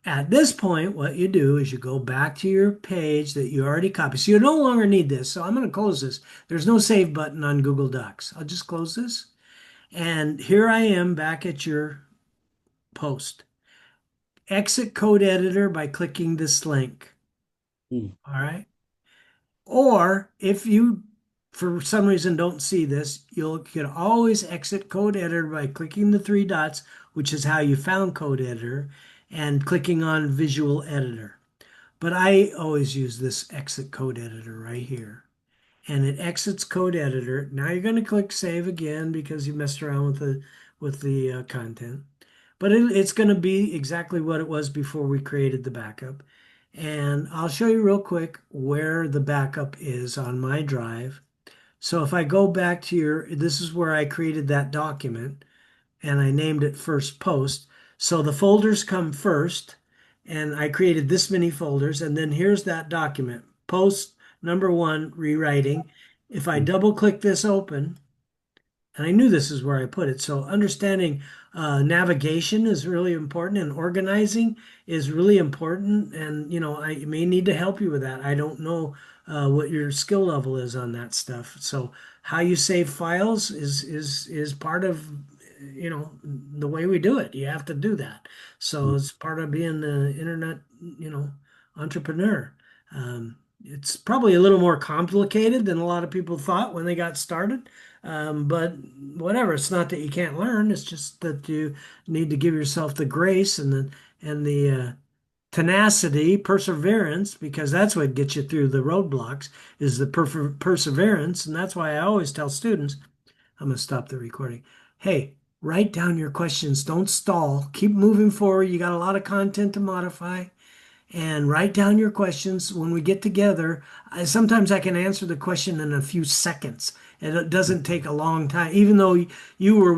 at this point, what you do is you go back to your page that you already copied. So you no longer need this. So I'm going to close this. There's no save button on Google Docs. I'll just close this. And here I am back at your post. Exit code editor by clicking this link. Mm. All right. Or if you, for some reason, don't see this, you can always exit Code Editor by clicking the three dots, which is how you found Code Editor, and clicking on Visual Editor. But I always use this exit Code Editor right here. And it exits Code Editor. Now you're going to click Save again because you messed around with the content. But it's going to be exactly what it was before we created the backup. And I'll show you real quick where the backup is on my drive. So if I go back to this is where I created that document and I named it first post. So the folders come first and I created this many folders. And then here's that document, post number one, rewriting. If I Mm. double click this open, and I knew this is where I put it. So understanding navigation is really important, and organizing is really important. And I may need to help you with that. I don't know what your skill level is on that stuff. So how you save files is part of the way we do it. You have to do that. So Mm. it's part of being the internet entrepreneur. It's probably a little more complicated than a lot of people thought when they got started. But whatever, it's not that you can't learn. It's just that you need to give yourself the grace and the tenacity, perseverance, because that's what gets you through the roadblocks is the perseverance. And that's why I always tell students, I'm going to stop the recording. Hey, write down your questions. Don't stall. Keep moving forward. You got a lot of content to modify. and write down your questions. When we get together, sometimes I can answer the question in a few seconds, and it doesn't take a long time, even though you were